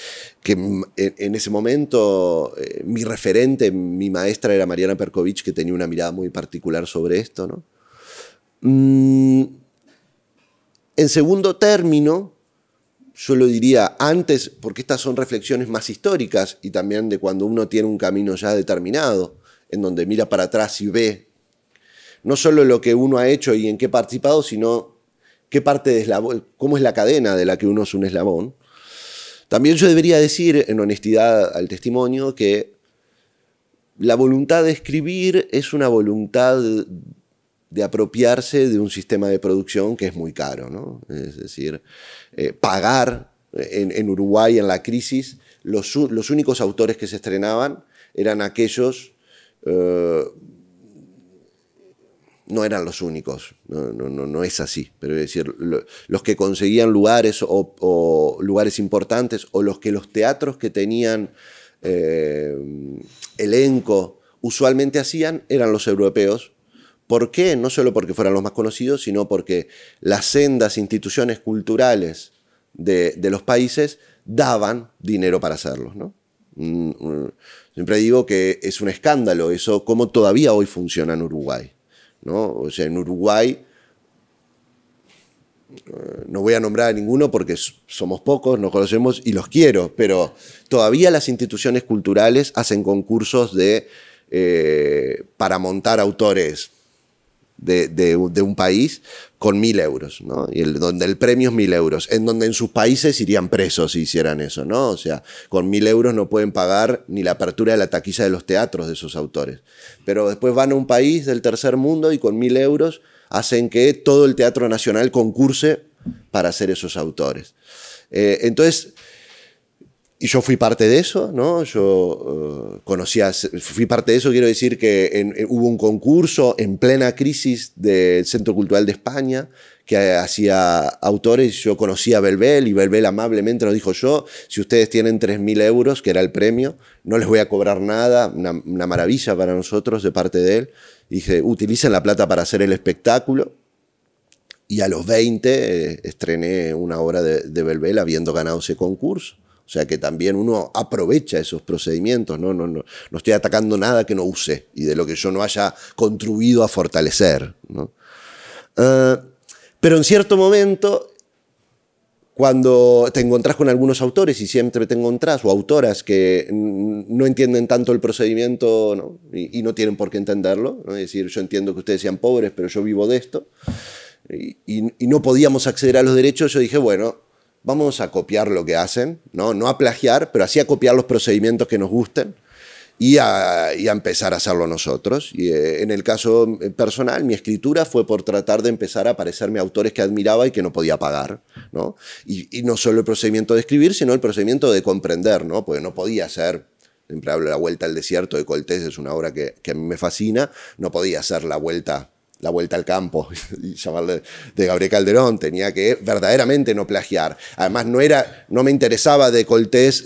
que en ese momento mi referente, mi maestra era Mariana Perkovich, que tenía una mirada muy particular sobre esto, ¿no? En segundo término, yo lo diría antes, porque estas son reflexiones más históricas y también de cuando uno tiene un camino ya determinado, en donde mira para atrás y ve no solo lo que uno ha hecho y en qué ha participado, sino qué parte de eslabón, cómo es la cadena de la que uno es un eslabón. También yo debería decir, en honestidad al testimonio, que la voluntad de escribir es una voluntad de apropiarse de un sistema de producción que es muy caro, ¿no? Es decir, pagar en Uruguay en la crisis, los únicos autores que se estrenaban eran aquellos, no eran los únicos, no es así, pero es decir, los que conseguían lugares o lugares importantes, o los que los teatros que tenían elenco usualmente hacían, eran los europeos. ¿Por qué? No solo porque fueran los más conocidos, sino porque las sendas instituciones culturales de los países daban dinero para hacerlos, ¿no? Siempre digo que es un escándalo eso, cómo todavía hoy funciona en Uruguay, ¿no? O sea, en Uruguay, no voy a nombrar a ninguno porque somos pocos, nos conocemos y los quiero, pero todavía las instituciones culturales hacen concursos para montar autores de un país con 1.000 euros, ¿no? Y donde el premio es 1.000 euros, en donde en sus países irían presos si hicieran eso, ¿no? O sea, con 1.000 euros no pueden pagar ni la apertura de la taquilla de los teatros de esos autores. Pero después van a un país del tercer mundo y con 1.000 euros hacen que todo el Teatro Nacional concurse para hacer esos autores. Entonces, y yo fui parte de eso, ¿no? Yo fui parte de eso, quiero decir que hubo un concurso en plena crisis del Centro Cultural de España que hacía autores, yo conocí a Belbel y Belbel amablemente nos dijo si ustedes tienen 3.000 euros, que era el premio, no les voy a cobrar nada, una maravilla para nosotros de parte de él. Y dije, utilicen la plata para hacer el espectáculo. Y a los 20 estrené una obra de Belbel habiendo ganado ese concurso. O sea que también uno aprovecha esos procedimientos, ¿no? No estoy atacando nada que no use y de lo que yo no haya contribuido a fortalecer, ¿no? Pero en cierto momento, cuando te encontrás con algunos autores, y siempre te encontrás, o autoras que no entienden tanto el procedimiento, ¿no? Y no tienen por qué entenderlo, ¿no? Es decir, yo entiendo que ustedes sean pobres, pero yo vivo de esto, y no podíamos acceder a los derechos, yo dije, bueno, vamos a copiar lo que hacen, no a plagiar, pero así a copiar los procedimientos que nos gusten y a empezar a hacerlo nosotros. Y en el caso personal, mi escritura fue por tratar de empezar a parecerme a autores que admiraba y que no podía pagar, ¿no? Y no solo el procedimiento de escribir, sino el procedimiento de comprender, ¿no? Porque no podía ser, siempre hablo de La Vuelta al Desierto de Coltés, es una obra que a mí me fascina, no podía ser La Vuelta al Campo y llamarle de Gabriel Calderón, tenía que verdaderamente no plagiar. Además no me interesaba de Coltés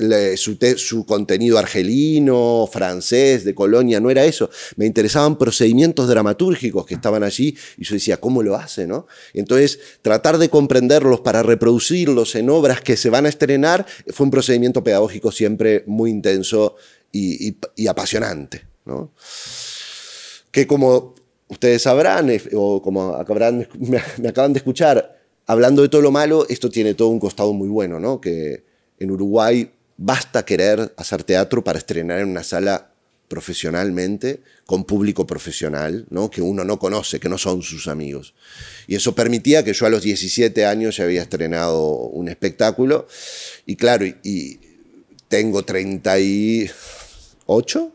su contenido argelino, francés, de Colonia, no era eso. Me interesaban procedimientos dramatúrgicos que estaban allí y yo decía, ¿cómo lo hace, no? Entonces, tratar de comprenderlos para reproducirlos en obras que se van a estrenar fue un procedimiento pedagógico siempre muy intenso y apasionante, ¿no? Que como ustedes sabrán, o como me acaban de escuchar, hablando de todo lo malo, esto tiene todo un costado muy bueno, ¿no? Que en Uruguay basta querer hacer teatro para estrenar en una sala profesionalmente, con público profesional, ¿no? Que uno no conoce, que no son sus amigos. Y eso permitía que yo a los 17 años ya había estrenado un espectáculo, y claro, y tengo 38,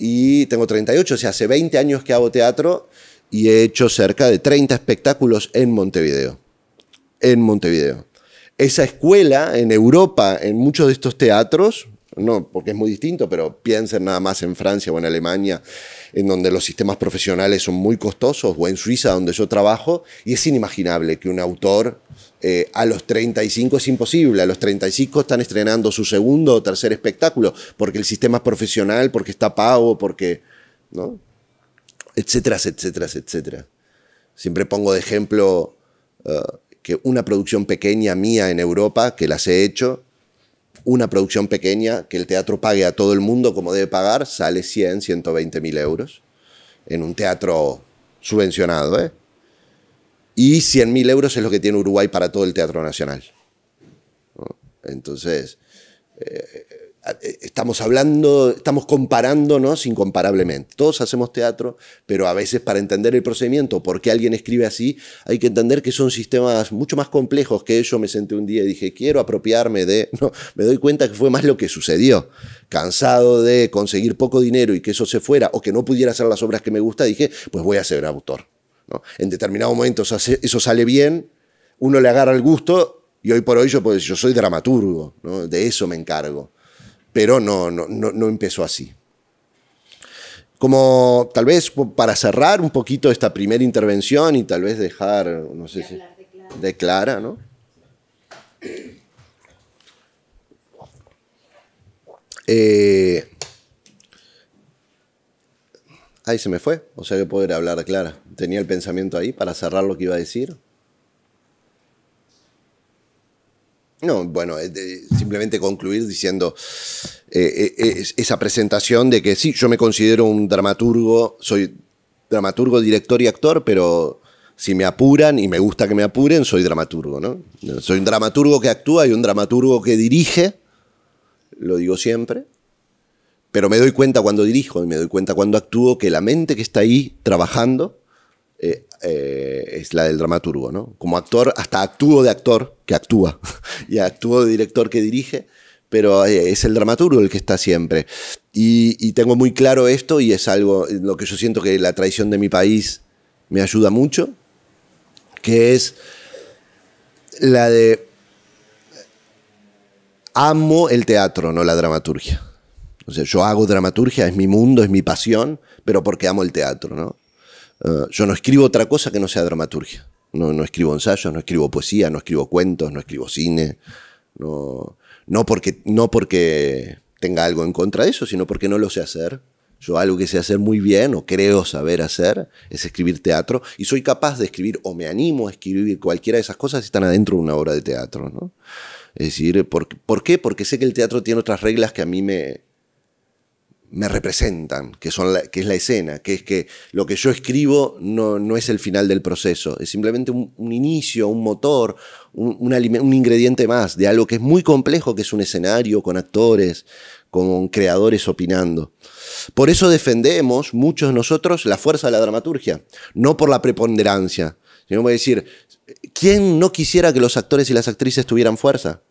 y tengo 38, o sea, hace 20 años que hago teatro y he hecho cerca de 30 espectáculos en Montevideo. En Montevideo. Esa escuela en Europa, en muchos de estos teatros, no porque es muy distinto, pero piensen nada más en Francia o en Alemania, en donde los sistemas profesionales son muy costosos, o en Suiza, donde yo trabajo, y es inimaginable que un autor a los 35 es imposible. A los 35 están estrenando su segundo o tercer espectáculo, porque el sistema es profesional, porque está pago, porque, ¿no? Etcétera, etcétera, etcétera. Siempre pongo de ejemplo que una producción pequeña mía en Europa, que las he hecho, una producción pequeña que el teatro pague a todo el mundo como debe pagar, sale 120.000 euros en un teatro subvencionado, ¿eh? Y 100.000 euros es lo que tiene Uruguay para todo el Teatro Nacional, ¿no? Entonces, estamos hablando, estamos comparándonos incomparablemente. Todos hacemos teatro, pero a veces para entender el procedimiento, por qué alguien escribe así, hay que entender que son sistemas mucho más complejos que yo me senté un día y dije, quiero apropiarme de... No, me doy cuenta que fue más lo que sucedió. Cansado de conseguir poco dinero y que eso se fuera, o que no pudiera hacer las obras que me gusta, dije, pues voy a ser autor, ¿no? En determinados momentos eso sale bien, uno le agarra el gusto, y hoy por hoy yo soy dramaturgo, ¿no? De eso me encargo. Pero no empezó así. Como tal vez para cerrar un poquito esta primera intervención y tal vez dejar, no sé si... De Clara, ¿no? Ahí se me fue, o sea que poder hablar de Clara. Tenía el pensamiento ahí para cerrar lo que iba a decir. No, bueno, simplemente concluir diciendo esa presentación de que sí, yo me considero un dramaturgo, soy dramaturgo, director y actor, pero si me apuran y me gusta que me apuren, soy dramaturgo, ¿no? Soy un dramaturgo que actúa y un dramaturgo que dirige, lo digo siempre, pero me doy cuenta cuando dirijo y me doy cuenta cuando actúo que la mente que está ahí trabajando es la del dramaturgo, ¿no? Como actor, hasta actúo de actor que actúa y actúo de director que dirige, pero es el dramaturgo el que está siempre. Y tengo muy claro esto y es algo en lo que yo siento que la tradición de mi país me ayuda mucho, que es la de amo el teatro, no la dramaturgia. O sea, yo hago dramaturgia, es mi mundo, es mi pasión, pero porque amo el teatro, ¿no? Yo no escribo otra cosa que no sea dramaturgia. No escribo ensayos, no escribo poesía, no escribo cuentos, no escribo cine. No porque tenga algo en contra de eso, sino porque no lo sé hacer. Yo algo que sé hacer muy bien o creo saber hacer es escribir teatro y soy capaz de escribir o me animo a escribir cualquiera de esas cosas si están adentro de una obra de teatro, ¿no? Es decir, ¿por qué? Porque sé que el teatro tiene otras reglas que a mí me representan, que es la escena, que es que lo que yo escribo no es el final del proceso, es simplemente un inicio, un motor, un ingrediente más de algo que es muy complejo, que es un escenario con actores, con creadores opinando. Por eso defendemos, muchos de nosotros, la fuerza de la dramaturgia, no por la preponderancia, sino por decir, ¿quién no quisiera que los actores y las actrices tuvieran fuerza?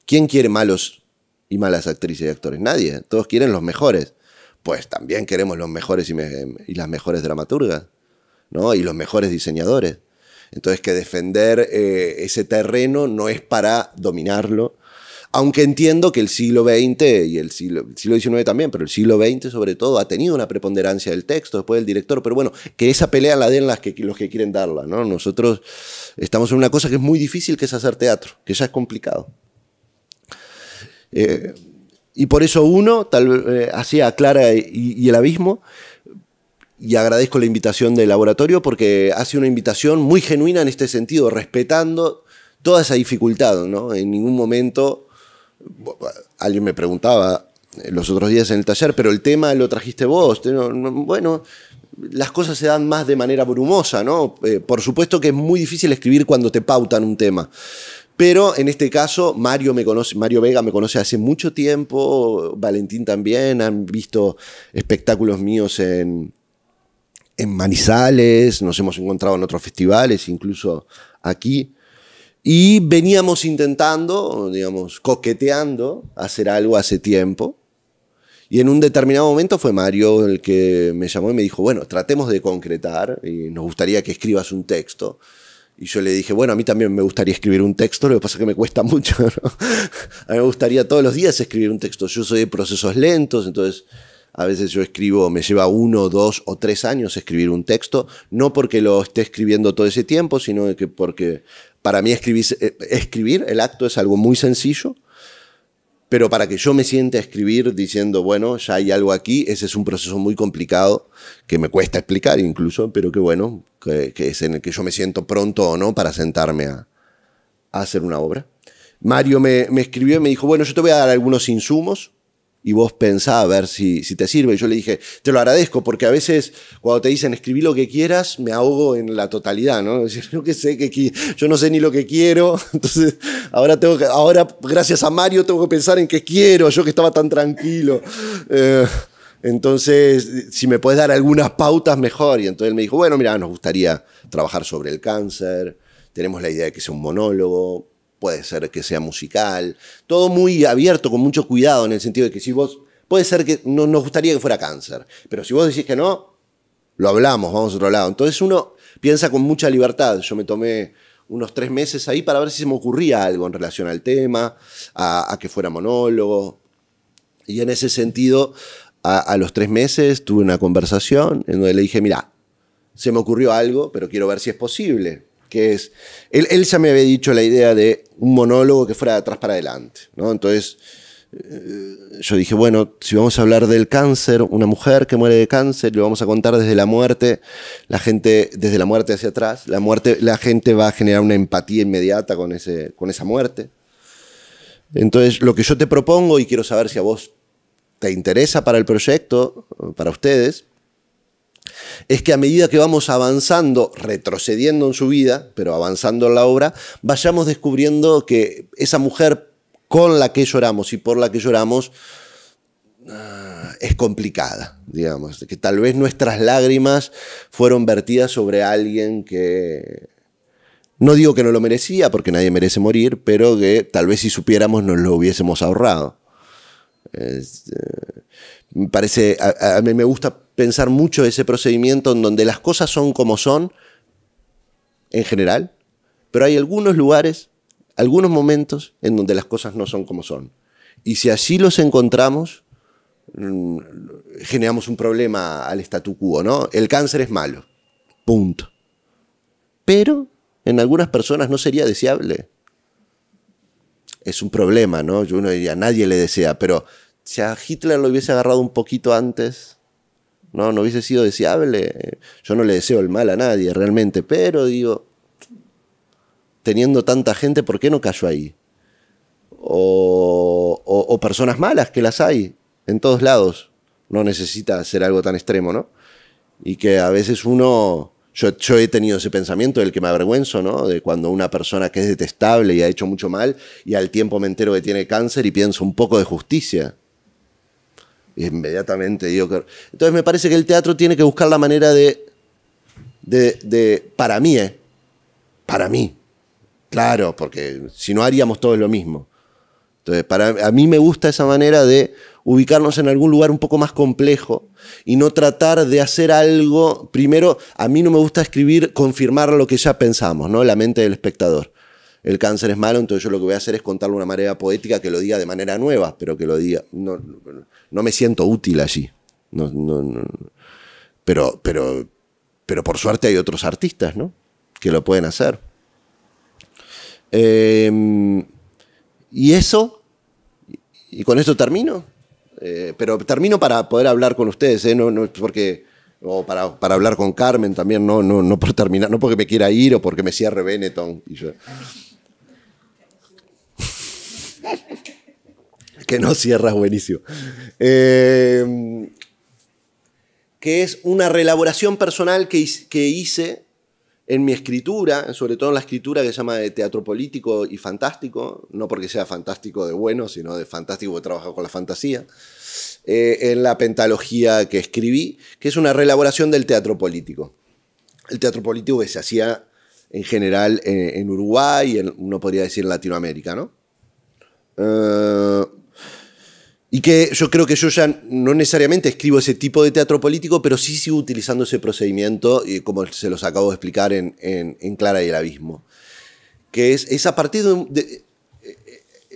¿Quién quiere malos y malas actrices y actores? Nadie, todos quieren los mejores. Pues también queremos los mejores y las mejores dramaturgas, ¿no? Y los mejores diseñadores. Entonces que defender ese terreno no es para dominarlo, aunque entiendo que el siglo XX y el siglo XIX también, pero el siglo XX sobre todo ha tenido una preponderancia del texto después del director, pero bueno, que esa pelea la den los que quieren darla, ¿no? Nosotros estamos en una cosa que es muy difícil, que es hacer teatro, que ya es complicado. Y por eso uno, hacía Clara y el abismo, y agradezco la invitación del laboratorio porque hace una invitación muy genuina en este sentido, respetando toda esa dificultad, ¿no? En ningún momento, alguien me preguntaba los otros días en el taller, pero el tema lo trajiste vos. Bueno, las cosas se dan más de manera brumosa, ¿no? Por supuesto que es muy difícil escribir cuando te pautan un tema. Pero en este caso, Mario Vega me conoce hace mucho tiempo, Valentín también, han visto espectáculos míos en Manizales, nos hemos encontrado en otros festivales, incluso aquí. Y veníamos intentando, digamos, coqueteando, hacer algo hace tiempo. Y en un determinado momento fue Mario el que me llamó y me dijo, bueno, tratemos de concretar y nos gustaría que escribas un texto. Y yo le dije, bueno, a mí también me gustaría escribir un texto, lo que pasa es que me cuesta mucho, ¿no? A mí me gustaría todos los días escribir un texto. Yo soy de procesos lentos, entonces a veces yo escribo, me lleva 1, 2 o 3 años escribir un texto, no porque lo esté escribiendo todo ese tiempo, sino que porque para mí escribir, el acto es algo muy sencillo, pero para que yo me siente a escribir diciendo, bueno, ya hay algo aquí, ese es un proceso muy complicado, que me cuesta explicar incluso, pero que bueno, que es en el que yo me siento pronto o no para sentarme a hacer una obra. Mario me escribió y me dijo, bueno, yo te voy a dar algunos insumos y vos pensá a ver si te sirve. Y yo le dije, te lo agradezco, porque a veces cuando te dicen escribí lo que quieras, me ahogo en la totalidad, ¿no? Es decir, yo no sé ni lo que quiero, entonces ahora gracias a Mario tengo que pensar en qué quiero, yo que estaba tan tranquilo. Entonces, si me puedes dar algunas pautas, mejor. Y entonces él me dijo, bueno, mira, nos gustaría trabajar sobre el cáncer, tenemos la idea de que sea un monólogo, puede ser que sea musical, todo muy abierto, con mucho cuidado, en el sentido de que si vos, puede ser que no nos gustaría que fuera cáncer, pero si vos decís que no, lo hablamos, vamos a otro lado. Entonces uno piensa con mucha libertad. Yo me tomé unos 3 meses ahí para ver si se me ocurría algo en relación al tema, a que fuera monólogo. Y en ese sentido, a los 3 meses tuve una conversación en donde le dije, mira, se me ocurrió algo, pero quiero ver si es posible. Que es, él ya me había dicho la idea de un monólogo que fuera de atrás para adelante, ¿no? Entonces yo dije, bueno, si vamos a hablar del cáncer, una mujer que muere de cáncer, lo vamos a contar desde la muerte, desde la muerte hacia atrás, la gente va a generar una empatía inmediata con esa muerte. Entonces lo que yo te propongo, y quiero saber si a vos te interesa para el proyecto, para ustedes, es que a medida que vamos avanzando, retrocediendo en su vida, pero avanzando en la obra, vayamos descubriendo que esa mujer con la que lloramos y por la que lloramos es complicada, digamos, que tal vez nuestras lágrimas fueron vertidas sobre alguien que, no digo que no lo merecía, porque nadie merece morir, pero que tal vez si supiéramos nos lo hubiésemos ahorrado. Me parece, a mí me gusta pensar mucho ese procedimiento en donde las cosas son como son, en general, pero hay algunos lugares, algunos momentos en donde las cosas no son como son. Y si así los encontramos, generamos un problema al statu quo, ¿no? El cáncer es malo, punto. Pero en algunas personas no sería deseable. Es un problema, ¿no? Uno diría, nadie le desea, pero si a Hitler lo hubiese agarrado un poquito antes, no hubiese sido deseable. Yo no le deseo el mal a nadie realmente, pero digo, teniendo tanta gente, ¿por qué no cayó ahí? O personas malas, que las hay en todos lados. No necesita ser algo tan extremo, ¿no? Y que a veces uno... Yo he tenido ese pensamiento del que me avergüenzo, ¿no? De cuando una persona que es detestable y ha hecho mucho mal, y al tiempo me entero que tiene cáncer y pienso un poco de justicia. Y inmediatamente digo que... Entonces me parece que el teatro tiene que buscar la manera de para mí, claro, porque si no haríamos todos lo mismo. Entonces, a mí me gusta esa manera de ubicarnos en algún lugar un poco más complejo y no tratar de hacer algo. Primero, a mí no me gusta confirmar lo que ya pensamos, ¿no? La mente del espectador. El cáncer es malo, entonces yo lo que voy a hacer es contarlo de una manera poética que lo diga de manera nueva, pero que lo diga. No me siento útil allí. Pero por suerte hay otros artistas, ¿no? Que lo pueden hacer. Y eso, y con esto termino. Pero termino para poder hablar con ustedes, o para hablar con Carmen también, no por terminar, no porque me quiera ir o porque me cierre Benetton. Que no cierras, buenísimo. Que es una reelaboración personal que hice en mi escritura, sobre todo en la escritura que se llama de teatro político y fantástico, no porque sea fantástico de bueno, sino de fantástico porque trabajo con la fantasía, en la pentalogía que escribí, que es una reelaboración del teatro político. El teatro político que se hacía en general en Uruguay, uno podría decir en Latinoamérica, ¿no? Y que yo creo que yo ya no necesariamente escribo ese tipo de teatro político, pero sí sigo utilizando ese procedimiento, como se los acabo de explicar en Clara y el Abismo. Que es a partir de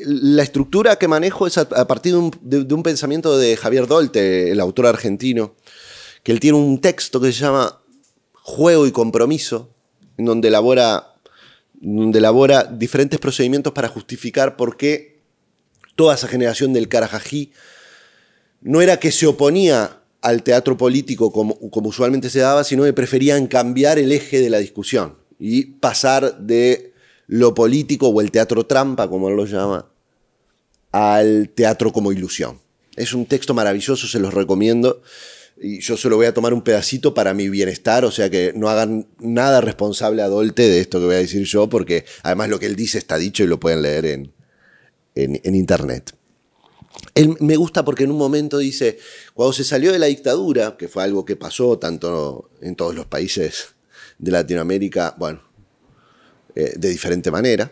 la estructura que manejo es a partir de un pensamiento de Javier Dolte, el autor argentino, que él tiene un texto que se llama Juego y Compromiso, en donde elabora diferentes procedimientos para justificar por qué toda esa generación del Carajají no era que se oponía al teatro político como usualmente se daba, sino que preferían cambiar el eje de la discusión y pasar de lo político o el teatro trampa, como él lo llama, al teatro como ilusión. Es un texto maravilloso, se los recomiendo. Y yo solo voy a tomar un pedacito para mi bienestar, o sea que no hagan nada responsable a Dolte de esto que voy a decir yo, porque además lo que él dice está dicho y lo pueden leer en internet. Él me gusta porque en un momento dice, cuando se salió de la dictadura, que fue algo que pasó tanto en todos los países de Latinoamérica, bueno, de diferente manera,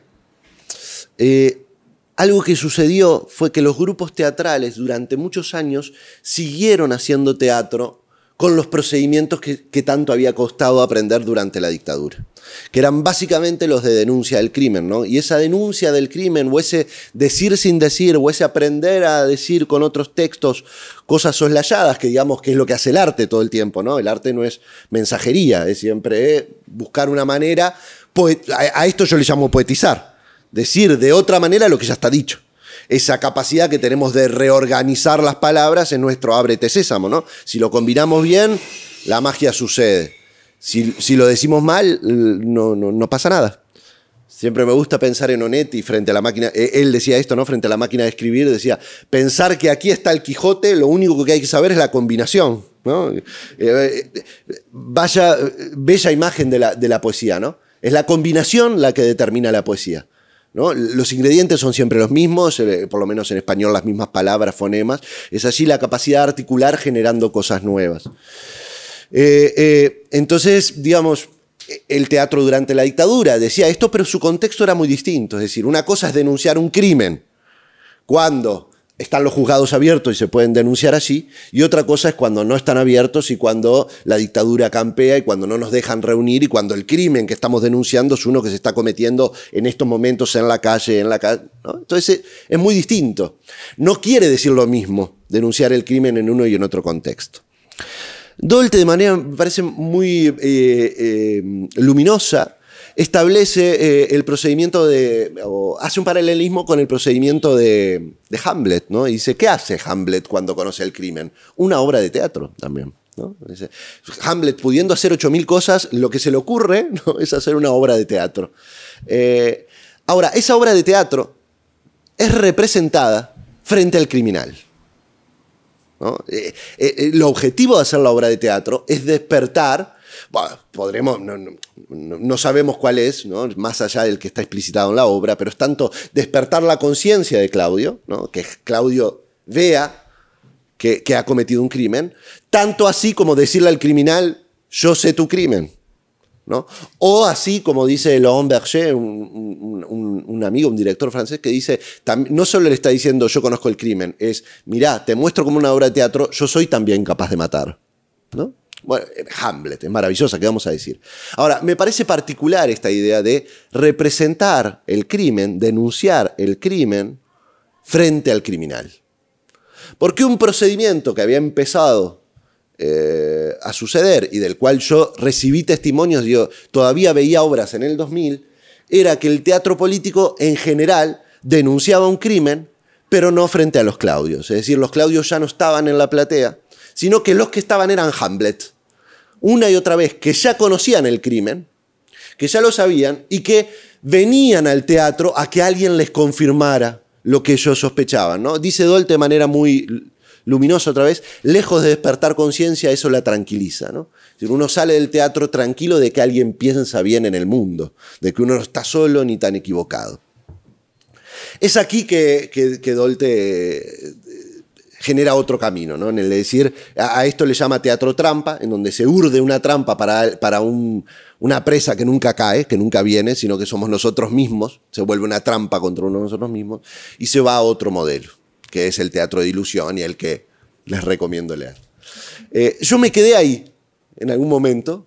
algo que sucedió fue que los grupos teatrales durante muchos años siguieron haciendo teatro con los procedimientos que tanto había costado aprender durante la dictadura, que eran básicamente los de denuncia del crimen, ¿no? Y esa denuncia del crimen, o ese decir sin decir, o ese aprender a decir con otros textos cosas soslayadas, que digamos que es lo que hace el arte todo el tiempo, ¿no? El arte no es mensajería, es siempre buscar una manera, a esto yo le llamo poetizar. Decir de otra manera lo que ya está dicho. Esa capacidad que tenemos de reorganizar las palabras en nuestro ábrete sésamo, ¿no? Si lo combinamos bien, la magia sucede. Si lo decimos mal, no pasa nada. Siempre me gusta pensar en Onetti frente a la máquina. Él decía esto, ¿no? Frente a la máquina de escribir, decía, pensar que aquí está el Quijote, lo único que hay que saber es la combinación, ¿no? Vaya bella imagen de la poesía, ¿no? Es la combinación la que determina la poesía, ¿no? Los ingredientes son siempre los mismos, por lo menos en español las mismas palabras, fonemas. Es así la capacidad de articular generando cosas nuevas. Entonces, digamos, el teatro durante la dictadura decía esto, pero su contexto era muy distinto. Es decir, una cosa es denunciar un crimen cuando están los juzgados abiertos y se pueden denunciar así, y otra cosa es cuando no están abiertos y cuando la dictadura campea y cuando no nos dejan reunir y cuando el crimen que estamos denunciando es uno que se está cometiendo en estos momentos en la calle, ¿no? Entonces es muy distinto. No quiere decir lo mismo denunciar el crimen en uno y en otro contexto. Dolte, de manera, me parece muy luminosa, establece el procedimiento o hace un paralelismo con el procedimiento de Hamlet, ¿no? Y dice, ¿qué hace Hamlet cuando conoce el crimen? Una obra de teatro también, ¿no? Dice, Hamlet, pudiendo hacer 8000 cosas, lo que se le ocurre, ¿no? Es hacer una obra de teatro. Ahora, esa obra de teatro es representada frente al criminal, ¿no? El objetivo de hacer la obra de teatro es despertar. Bueno, no sabemos cuál es, ¿no? Más allá del que está explicitado en la obra, pero es tanto despertar la conciencia de Claudio, ¿no? Que Claudio vea que ha cometido un crimen, tanto así como decirle al criminal, yo sé tu crimen, ¿no? O así como dice Laurent Berger, un amigo, un director francés, que dice, no solo le está diciendo yo conozco el crimen, es, mirá, te muestro como una obra de teatro, yo soy también capaz de matar, ¿no? Bueno, Hamlet, es maravillosa, ¿qué vamos a decir? Ahora, me parece particular esta idea de representar el crimen, denunciar el crimen frente al criminal. Porque un procedimiento que había empezado a suceder y del cual yo recibí testimonios, yo todavía veía obras en el 2000, era que el teatro político en general denunciaba un crimen, pero no frente a los Claudios. Es decir, los Claudios ya no estaban en la platea, sino que los que estaban eran Hamlet. Una y otra vez, que ya conocían el crimen, que ya lo sabían y que venían al teatro a que alguien les confirmara lo que ellos sospechaban, ¿no? Dice Dolte de manera muy luminosa otra vez, lejos de despertar conciencia, eso la tranquiliza, ¿no? Es decir, uno sale del teatro tranquilo de que alguien piensa bien en el mundo, de que uno no está solo ni tan equivocado. Es aquí que Dolte genera otro camino, ¿no? En el de decir, a esto le llama teatro trampa, en donde se urde una trampa para una presa que nunca cae, que nunca viene, sino que somos nosotros mismos, se vuelve una trampa contra uno de nosotros mismos, y se va a otro modelo, que es el teatro de ilusión y el que les recomiendo leer. Yo me quedé ahí, en algún momento,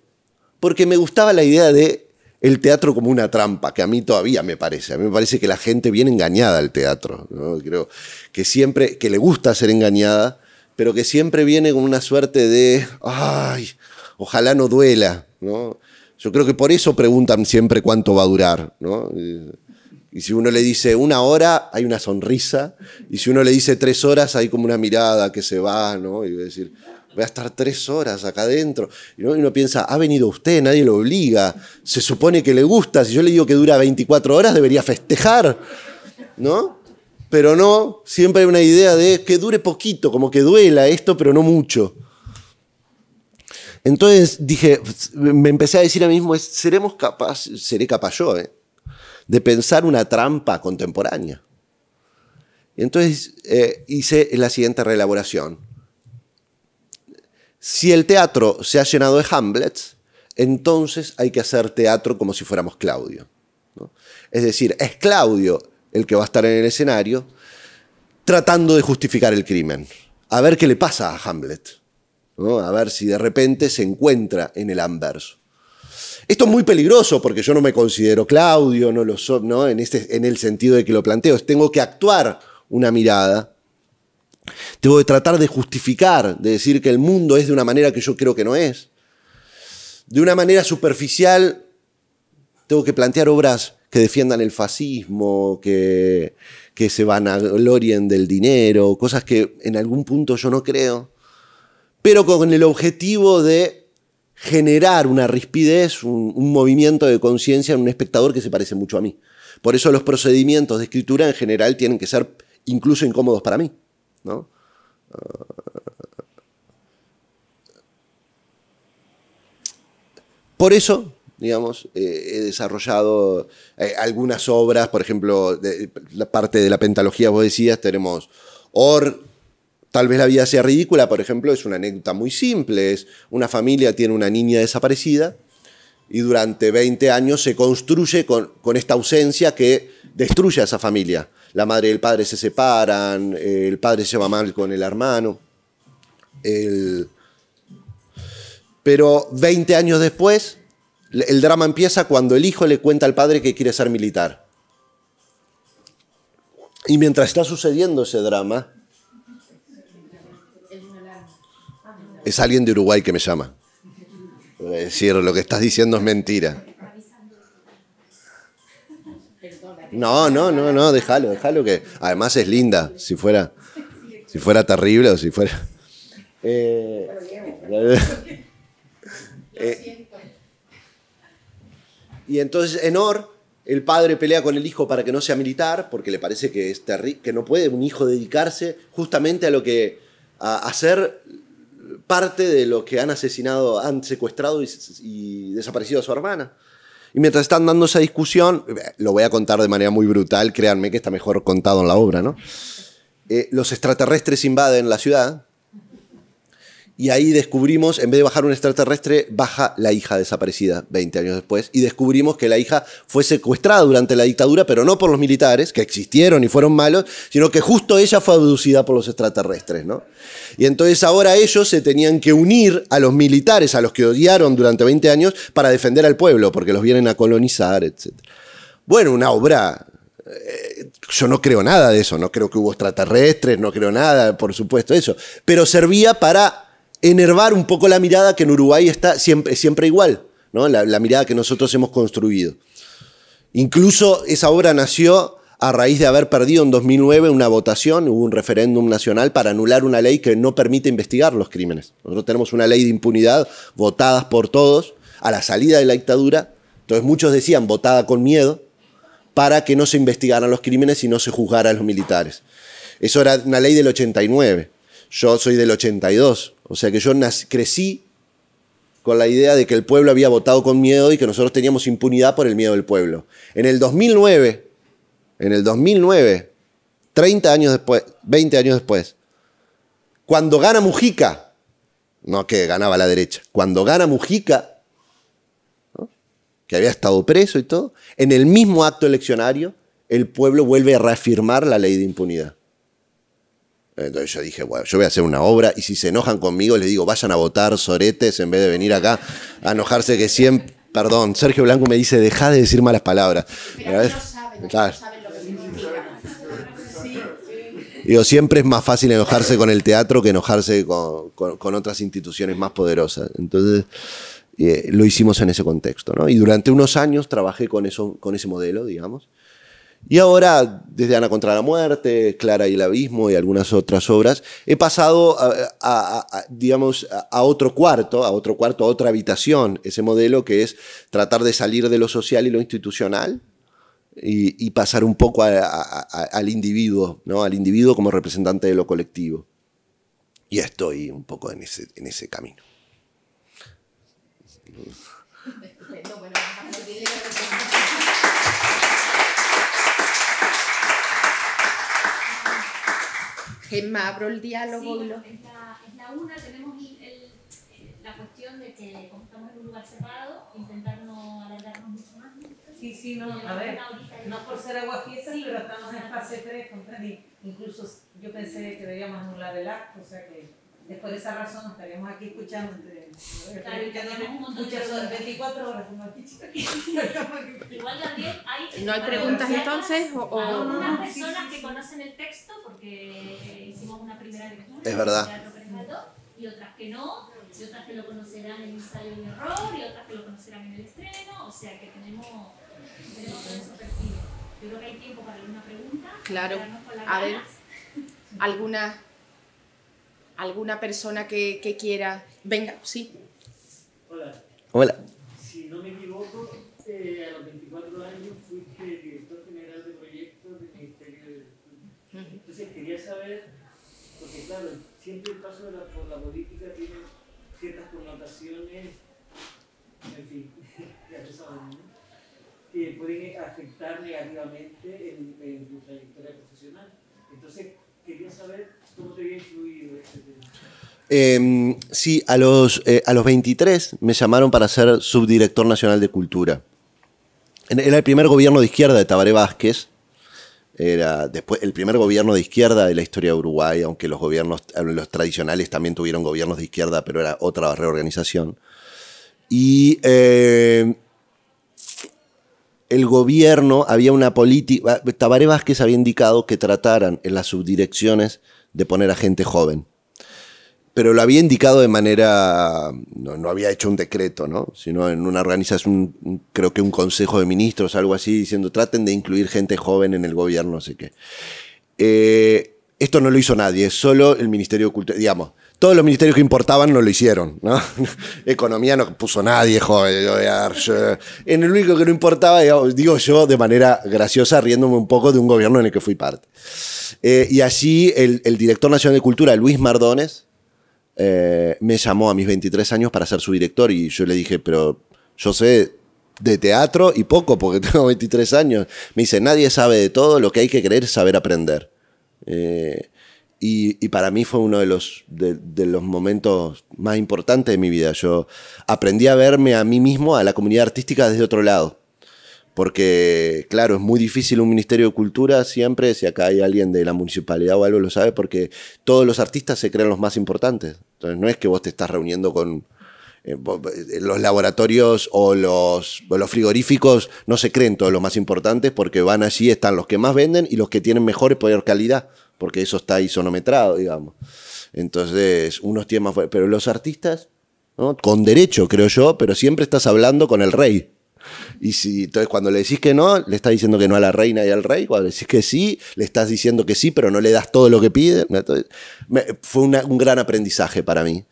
porque me gustaba la idea de el teatro como una trampa, que a mí todavía me parece. A mí me parece que la gente viene engañada al teatro, ¿no? Creo que siempre, que le gusta ser engañada, pero que siempre viene con una suerte de, ay, ojalá no duela, ¿no? Yo creo que por eso preguntan siempre cuánto va a durar, ¿no? Y si uno le dice 1 hora, hay una sonrisa, y si uno le dice 3 horas, hay como una mirada que se va, ¿no? Y va a decir, voy a estar 3 horas acá adentro. Y uno piensa, ha venido usted, nadie lo obliga. Se supone que le gusta. Si yo le digo que dura 24 horas, debería festejar, ¿no? pero no, siempre hay una idea de que dure poquito, como que duela esto, pero no mucho. Entonces dije, me empecé a decir a mí mismo, seré capaz yo, de pensar una trampa contemporánea. Y entonces hice la siguiente reelaboración. Si el teatro se ha llenado de Hamlets, entonces hay que hacer teatro como si fuéramos Claudio, ¿no? Es decir, es Claudio el que va a estar en el escenario tratando de justificar el crimen. A ver qué le pasa a Hamlet, ¿no? A ver si de repente se encuentra en el anverso. Esto es muy peligroso porque yo no me considero Claudio, no lo soy, ¿no? En el sentido de que lo planteo. Tengo que actuar una mirada. Tengo que tratar de justificar, de decir que el mundo es de una manera que yo creo que no es. De una manera superficial, tengo que plantear obras que defiendan el fascismo, que se vanaglorien del dinero, cosas que en algún punto yo no creo, pero con el objetivo de generar una rispidez, un movimiento de conciencia en un espectador que se parece mucho a mí. Por eso los procedimientos de escritura en general tienen que ser incluso incómodos para mí, ¿no? Por eso, digamos, he desarrollado algunas obras, por ejemplo, la parte de la pentalogía, vos decías, tenemos tal vez la vida sea ridícula, por ejemplo, es una anécdota muy simple, es una familia tiene una niña desaparecida y durante 20 años se construye con esta ausencia que destruye a esa familia. La madre y el padre se separan, el padre se lleva mal con el hermano. Pero 20 años después, el drama empieza cuando el hijo le cuenta al padre que quiere ser militar. Y mientras está sucediendo ese drama, es alguien de Uruguay que me llama. Es decir, lo que estás diciendo es mentira. No, déjalo que además es linda, si fuera terrible o si fuera... y entonces en el padre pelea con el hijo para que no sea militar, porque le parece que es que no puede un hijo dedicarse justamente a ser parte de lo que han asesinado, han secuestrado y desaparecido a su hermana. Y mientras están dando esa discusión, lo voy a contar de manera muy brutal, créanme que está mejor contado en la obra, ¿no? Los extraterrestres invaden la ciudad y ahí descubrimos, en vez de bajar un extraterrestre, baja la hija desaparecida 20 años después y descubrimos que la hija fue secuestrada durante la dictadura, pero no por los militares, que existieron y fueron malos, sino que justo ella fue abducida por los extraterrestres, ¿no? Y entonces ahora ellos se tenían que unir a los militares, a los que odiaron durante 20 años, para defender al pueblo, porque los vienen a colonizar, etc. Bueno, una obra... yo no creo nada de eso, no creo que hubo extraterrestres, no creo nada, por supuesto, eso. Pero servía para enervar un poco la mirada que en Uruguay está siempre igual, ¿no? La mirada que nosotros hemos construido. Incluso esa obra nació a raíz de haber perdido en 2009 una votación, hubo un referéndum nacional para anular una ley que no permite investigar los crímenes. Nosotros tenemos una ley de impunidad votada por todos a la salida de la dictadura, entonces muchos decían votada con miedo, para que no se investigaran los crímenes y no se juzgaran a los militares. Eso era una ley del 89. Yo soy del 82. O sea que yo crecí con la idea de que el pueblo había votado con miedo y que nosotros teníamos impunidad por el miedo del pueblo. En el 2009, 30 años después, 20 años después, cuando gana Mujica, no que ganaba la derecha, cuando gana Mujica, que había estado preso y todo, en el mismo acto eleccionario, el pueblo vuelve a reafirmar la ley de impunidad. Entonces yo dije, bueno, yo voy a hacer una obra y si se enojan conmigo les digo, vayan a votar, soretes, en vez de venir acá a enojarse que siempre... Perdón, Sergio Blanco me dice, dejá de decir malas palabras. Pero no saben lo que significa. Digo, siempre es más fácil enojarse con el teatro que enojarse con otras instituciones más poderosas. Entonces... lo hicimos en ese contexto, ¿no? Y durante unos años trabajé con ese modelo, digamos. Y ahora, desde Ana contra la muerte, Clara y el abismo y algunas otras obras, he pasado a otro cuarto, a otra habitación, ese modelo que es tratar de salir de lo social y lo institucional y pasar un poco al individuo, ¿no? Al individuo como representante de lo colectivo. Y estoy un poco en ese camino. Estupendo, bueno, Gemma, abro el diálogo. Sí, es la una, tenemos la cuestión de que como estamos en un lugar cerrado, intentar no alargarnos mucho más. Sí, no, a ver, no por ser aguafiestas, sí, pero estamos en fase 3, incluso yo pensé que debíamos anular el acto, o sea que después de esa razón estaríamos aquí escuchando muchas horas, 24 horas. Igual Gabriel, ¿no hay preguntas entonces? Algunas personas que conocen el texto, porque hicimos una primera lectura. Es verdad. Y otras que no, y otras que lo conocerán en el ensayo y error, y otras que lo conocerán en el estreno, o sea que tenemos todos esos perfiles. Yo creo que hay tiempo para alguna pregunta. Claro, a ver, alguna persona que quiera. Venga, sí. Hola. Si no me equivoco, a los 24 años fuiste director general de proyectos del Ministerio de Cultura. Entonces quería saber, porque claro, siempre el paso por la política tiene ciertas connotaciones, en fin, ya se saben, ¿no? Que pueden afectar negativamente en tu trayectoria profesional. Entonces quería saber cómo te había influido este tema. Sí, a los 23 me llamaron para ser subdirector nacional de cultura. Era el primer gobierno de izquierda de Tabaré Vázquez. Era después el primer gobierno de izquierda de la historia de Uruguay, aunque los tradicionales también tuvieron gobiernos de izquierda, pero era otra reorganización. Y el gobierno, había una política, Tabaré Vázquez había indicado que trataran en las subdirecciones de poner a gente joven. Pero lo había indicado de manera, no había hecho un decreto, ¿no? Sino en una organización, creo que un consejo de ministros, algo así, diciendo traten de incluir gente joven en el gobierno, no sé qué. Esto no lo hizo nadie, solo el Ministerio de Cultura, digamos. Todos los ministerios que importaban no lo hicieron, ¿no? Economía no puso nadie, joven. En el único que no importaba, digo yo de manera graciosa, riéndome un poco de un gobierno en el que fui parte. Y allí el director nacional de Cultura, Luis Mardones, me llamó a mis 23 años para ser su director y yo le dije, pero yo sé de teatro y poco porque tengo 23 años. Me dice, nadie sabe de todo, lo que hay que querer es saber aprender. Y para mí fue uno de los momentos más importantes de mi vida. Yo aprendí a verme a mí mismo, a la comunidad artística desde otro lado. Porque, claro, es muy difícil un Ministerio de Cultura siempre, si acá hay alguien de la municipalidad o algo lo sabe, porque todos los artistas se creen los más importantes. Entonces no es que vos te estás reuniendo con los laboratorios o los frigoríficos, no se creen todos los más importantes porque van allí, están los que más venden y los que tienen mejor y peor calidad, porque eso está isonometrado, digamos. Entonces, unos tienen más fuerte. Pero los artistas, ¿no? Con derecho, creo yo, pero siempre estás hablando con el rey. Y entonces cuando le decís que no, le estás diciendo que no a la reina y al rey. Cuando le decís que sí, le estás diciendo que sí, pero no le das todo lo que pide. Entonces, fue un gran aprendizaje para mí.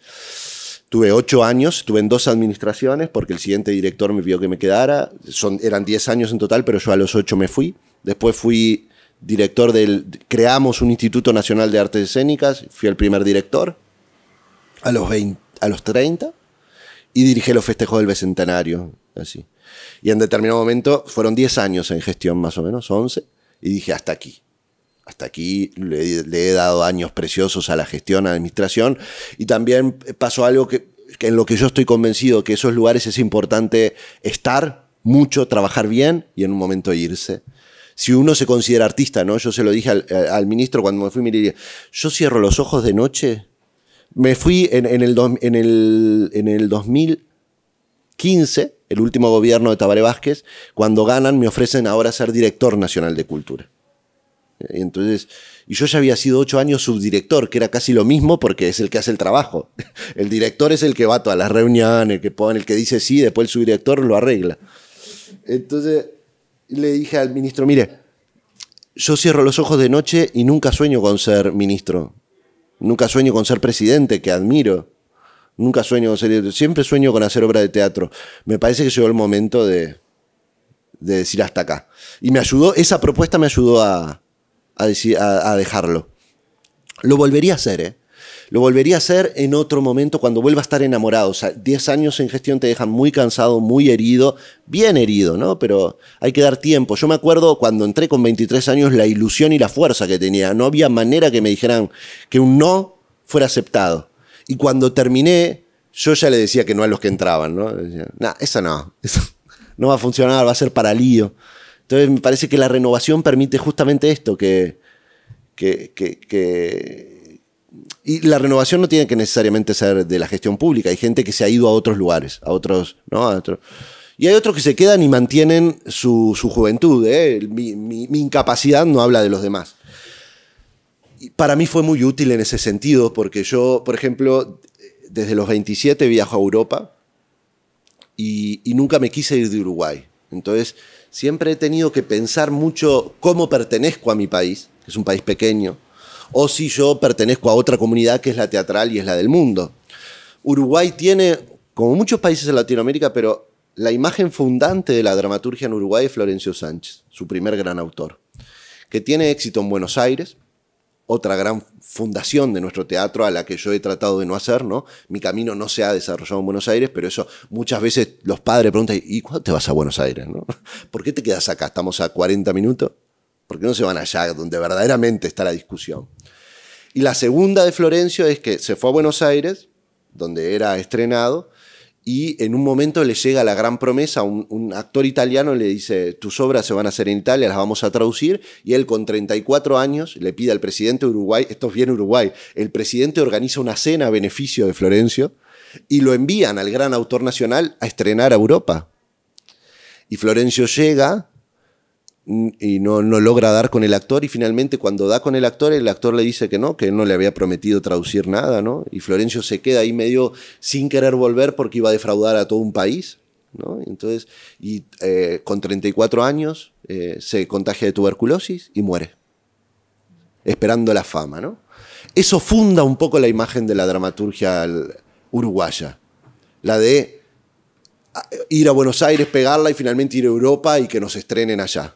Tuve 8 años, estuve en 2 administraciones porque el siguiente director me pidió que me quedara. Eran 10 años en total, pero yo a los 8 me fui. Después fui director creamos un Instituto Nacional de Artes Escénicas, fui el primer director a los 30 y dirigí los festejos del Bicentenario, así. Y en determinado momento fueron 10 años en gestión más o menos, 11, y dije hasta aquí. Hasta aquí le he dado años preciosos a la gestión, a la administración, y también pasó algo que en lo que yo estoy convencido, que esos lugares es importante estar mucho, trabajar bien y en un momento irse. Si uno se considera artista, ¿no? Yo se lo dije al ministro cuando me fui, mire, yo cierro los ojos de noche. Me fui en el 2015, el último gobierno de Tabaré Vázquez, cuando ganan me ofrecen ahora ser director nacional de cultura. Y yo ya había sido 8 años subdirector, que era casi lo mismo porque es el que hace el trabajo. El director es el que va a todas las reuniones, el que dice sí, después el subdirector lo arregla. Entonces le dije al ministro, mire, yo cierro los ojos de noche y nunca sueño con ser ministro. Nunca sueño con ser presidente, que admiro. Nunca sueño con ser... Siempre sueño con hacer obra de teatro. Me parece que llegó el momento de de decir hasta acá. Y me ayudó, esa propuesta me ayudó a dejarlo. Lo volvería a hacer, ¿eh? Lo volvería a hacer en otro momento cuando vuelva a estar enamorado. O sea, 10 años en gestión te dejan muy cansado, muy herido, bien herido, ¿no? Pero hay que dar tiempo. Yo me acuerdo cuando entré con 23 años la ilusión y la fuerza que tenía. No había manera que me dijeran que un no fuera aceptado. Y cuando terminé, yo ya le decía que no a los que entraban, ¿no? Decía, eso no va a funcionar, va a ser para lío. Entonces me parece que la renovación permite justamente esto, y la renovación no tiene que necesariamente ser de la gestión pública. Hay gente que se ha ido a otros lugares, ¿no? Y hay otros que se quedan y mantienen su juventud. Mi incapacidad no habla de los demás. Y para mí fue muy útil en ese sentido, porque yo, por ejemplo, desde los 27 viajo a Europa y nunca me quise ir de Uruguay. Entonces, siempre he tenido que pensar mucho cómo pertenezco a mi país, que es un país pequeño, o si yo pertenezco a otra comunidad que es la teatral y es la del mundo. Uruguay tiene, como muchos países de Latinoamérica, pero la imagen fundante de la dramaturgia en Uruguay es Florencio Sánchez, su primer gran autor, que tiene éxito en Buenos Aires, otra gran fundación de nuestro teatro a la que yo he tratado de no hacer, ¿no? Mi camino no se ha desarrollado en Buenos Aires, pero eso muchas veces los padres preguntan, ¿y cuándo te vas a Buenos Aires, no? ¿Por qué te quedas acá? Estamos a 40 minutos. ¿Por qué no se van allá, donde verdaderamente está la discusión? Y la segunda de Florencio es que se fue a Buenos Aires, donde era estrenado, y en un momento le llega la gran promesa, un actor italiano le dice, tus obras se van a hacer en Italia, las vamos a traducir, y él con 34 años le pide al presidente de Uruguay, esto es bien Uruguay, el presidente organiza una cena a beneficio de Florencio, y lo envían al gran autor nacional a estrenar a Europa. Y Florencio llega y no logra dar con el actor, y finalmente cuando da con el actor le dice que no le había prometido traducir nada, ¿no? Y Florencio se queda ahí medio sin querer volver porque iba a defraudar a todo un país, ¿no? Entonces, con 34 años se contagia de tuberculosis y muere, esperando la fama, ¿no? Eso funda un poco la imagen de la dramaturgia uruguaya, la de ir a Buenos Aires, pegarla y finalmente ir a Europa y que nos estrenen allá.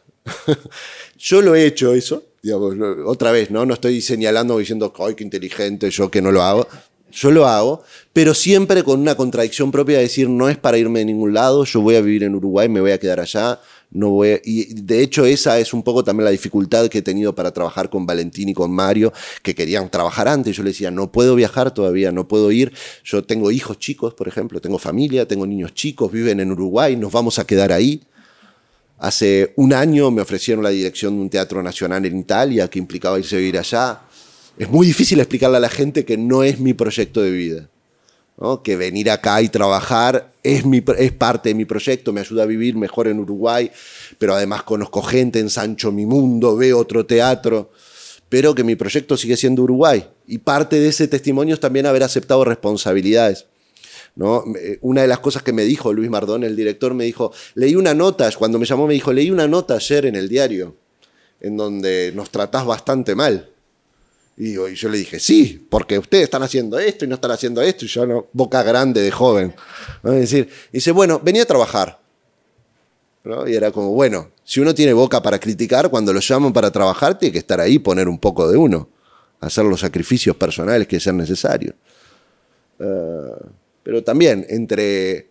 Yo lo he hecho eso, digamos, otra vez, ¿no? No estoy señalando diciendo, ¡ay, qué inteligente! Yo que no lo hago. Yo lo hago, pero siempre con una contradicción propia de decir, no es para irme de ningún lado, yo voy a vivir en Uruguay, me voy a quedar allá, no voy y de hecho esa es un poco también la dificultad que he tenido para trabajar con Valentín y con Mario, que querían trabajar antes. Yo les decía, no puedo viajar todavía, no puedo ir. Yo tengo hijos chicos, por ejemplo, tengo familia, tengo niños chicos, viven en Uruguay, nos vamos a quedar ahí. Hace un año me ofrecieron la dirección de un teatro nacional en Italia que implicaba irse a vivir allá. Es muy difícil explicarle a la gente que no es mi proyecto de vida, ¿no? Que venir acá y trabajar es parte de mi proyecto, me ayuda a vivir mejor en Uruguay, pero además conozco gente, ensancho mi mundo, veo otro teatro, pero que mi proyecto sigue siendo Uruguay. Y parte de ese testimonio es también haber aceptado responsabilidades, ¿no? Una de las cosas que me dijo Luis Mardón, el director, me dijo, leí una nota, cuando me llamó me dijo, leí una nota ayer en el diario, en donde nos tratás bastante mal. Y yo le dije, sí, porque ustedes están haciendo esto y no están haciendo esto, y yo no, boca grande de joven, ¿no? Es decir, dice, bueno, vení a trabajar, ¿no? Y era como, bueno, si uno tiene boca para criticar, cuando lo llaman para trabajar, tiene que estar ahí, poner un poco de uno, hacer los sacrificios personales que sean necesarios. Pero también, entre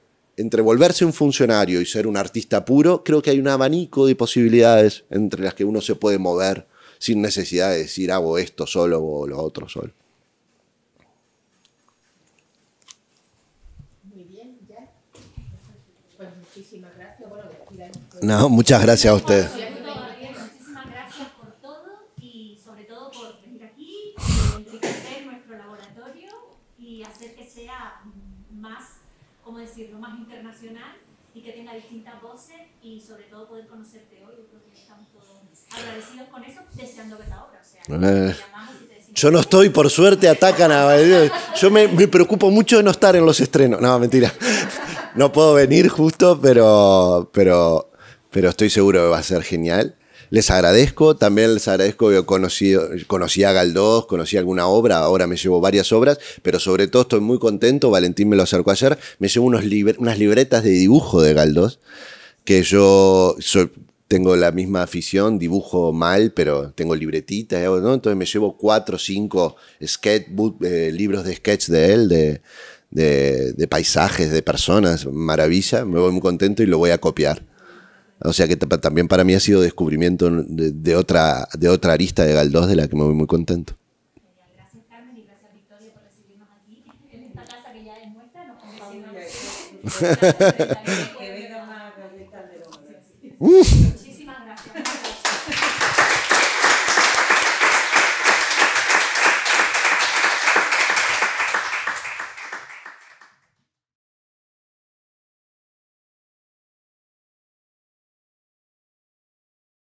volverse un funcionario y ser un artista puro, creo que hay un abanico de posibilidades entre las que uno se puede mover sin necesidad de decir, hago esto solo o lo otro solo. Muy bien, ya. Pues muchísimas gracias. Bueno, no, muchas gracias a ustedes. Muchísimas gracias por todo y sobre todo por venir aquí, enriquecer nuestro laboratorio y hacer que sea más, ¿cómo decirlo?, más internacional y que tenga distintas voces y sobre todo poder conocerte hoy. Yo creo que estamos todos agradecidos con eso, deseando ver la obra. O sea, te llamamos y te decimos, yo no estoy, por suerte, atacan a... Yo me preocupo mucho de no estar en los estrenos. No, mentira. No puedo venir justo, pero estoy seguro que va a ser genial. Les agradezco, también les agradezco que conocí a Galdós, conocí alguna obra, ahora me llevo varias obras, pero sobre todo estoy muy contento, Valentín me lo acercó ayer, me llevo unas libretas de dibujo de Galdós, que tengo la misma afición, dibujo mal, pero tengo libretitas, ¿no? Entonces me llevo 4 o 5 libros de sketch de él, de paisajes, de personas, maravilla, me voy muy contento y lo voy a copiar. O sea que también para mí ha sido descubrimiento de otra arista de Galdós, de la que me voy muy contento. Gracias, Carmen, y gracias, Victoria, por recibirnos aquí, en esta casa que ya es nuestra. Nos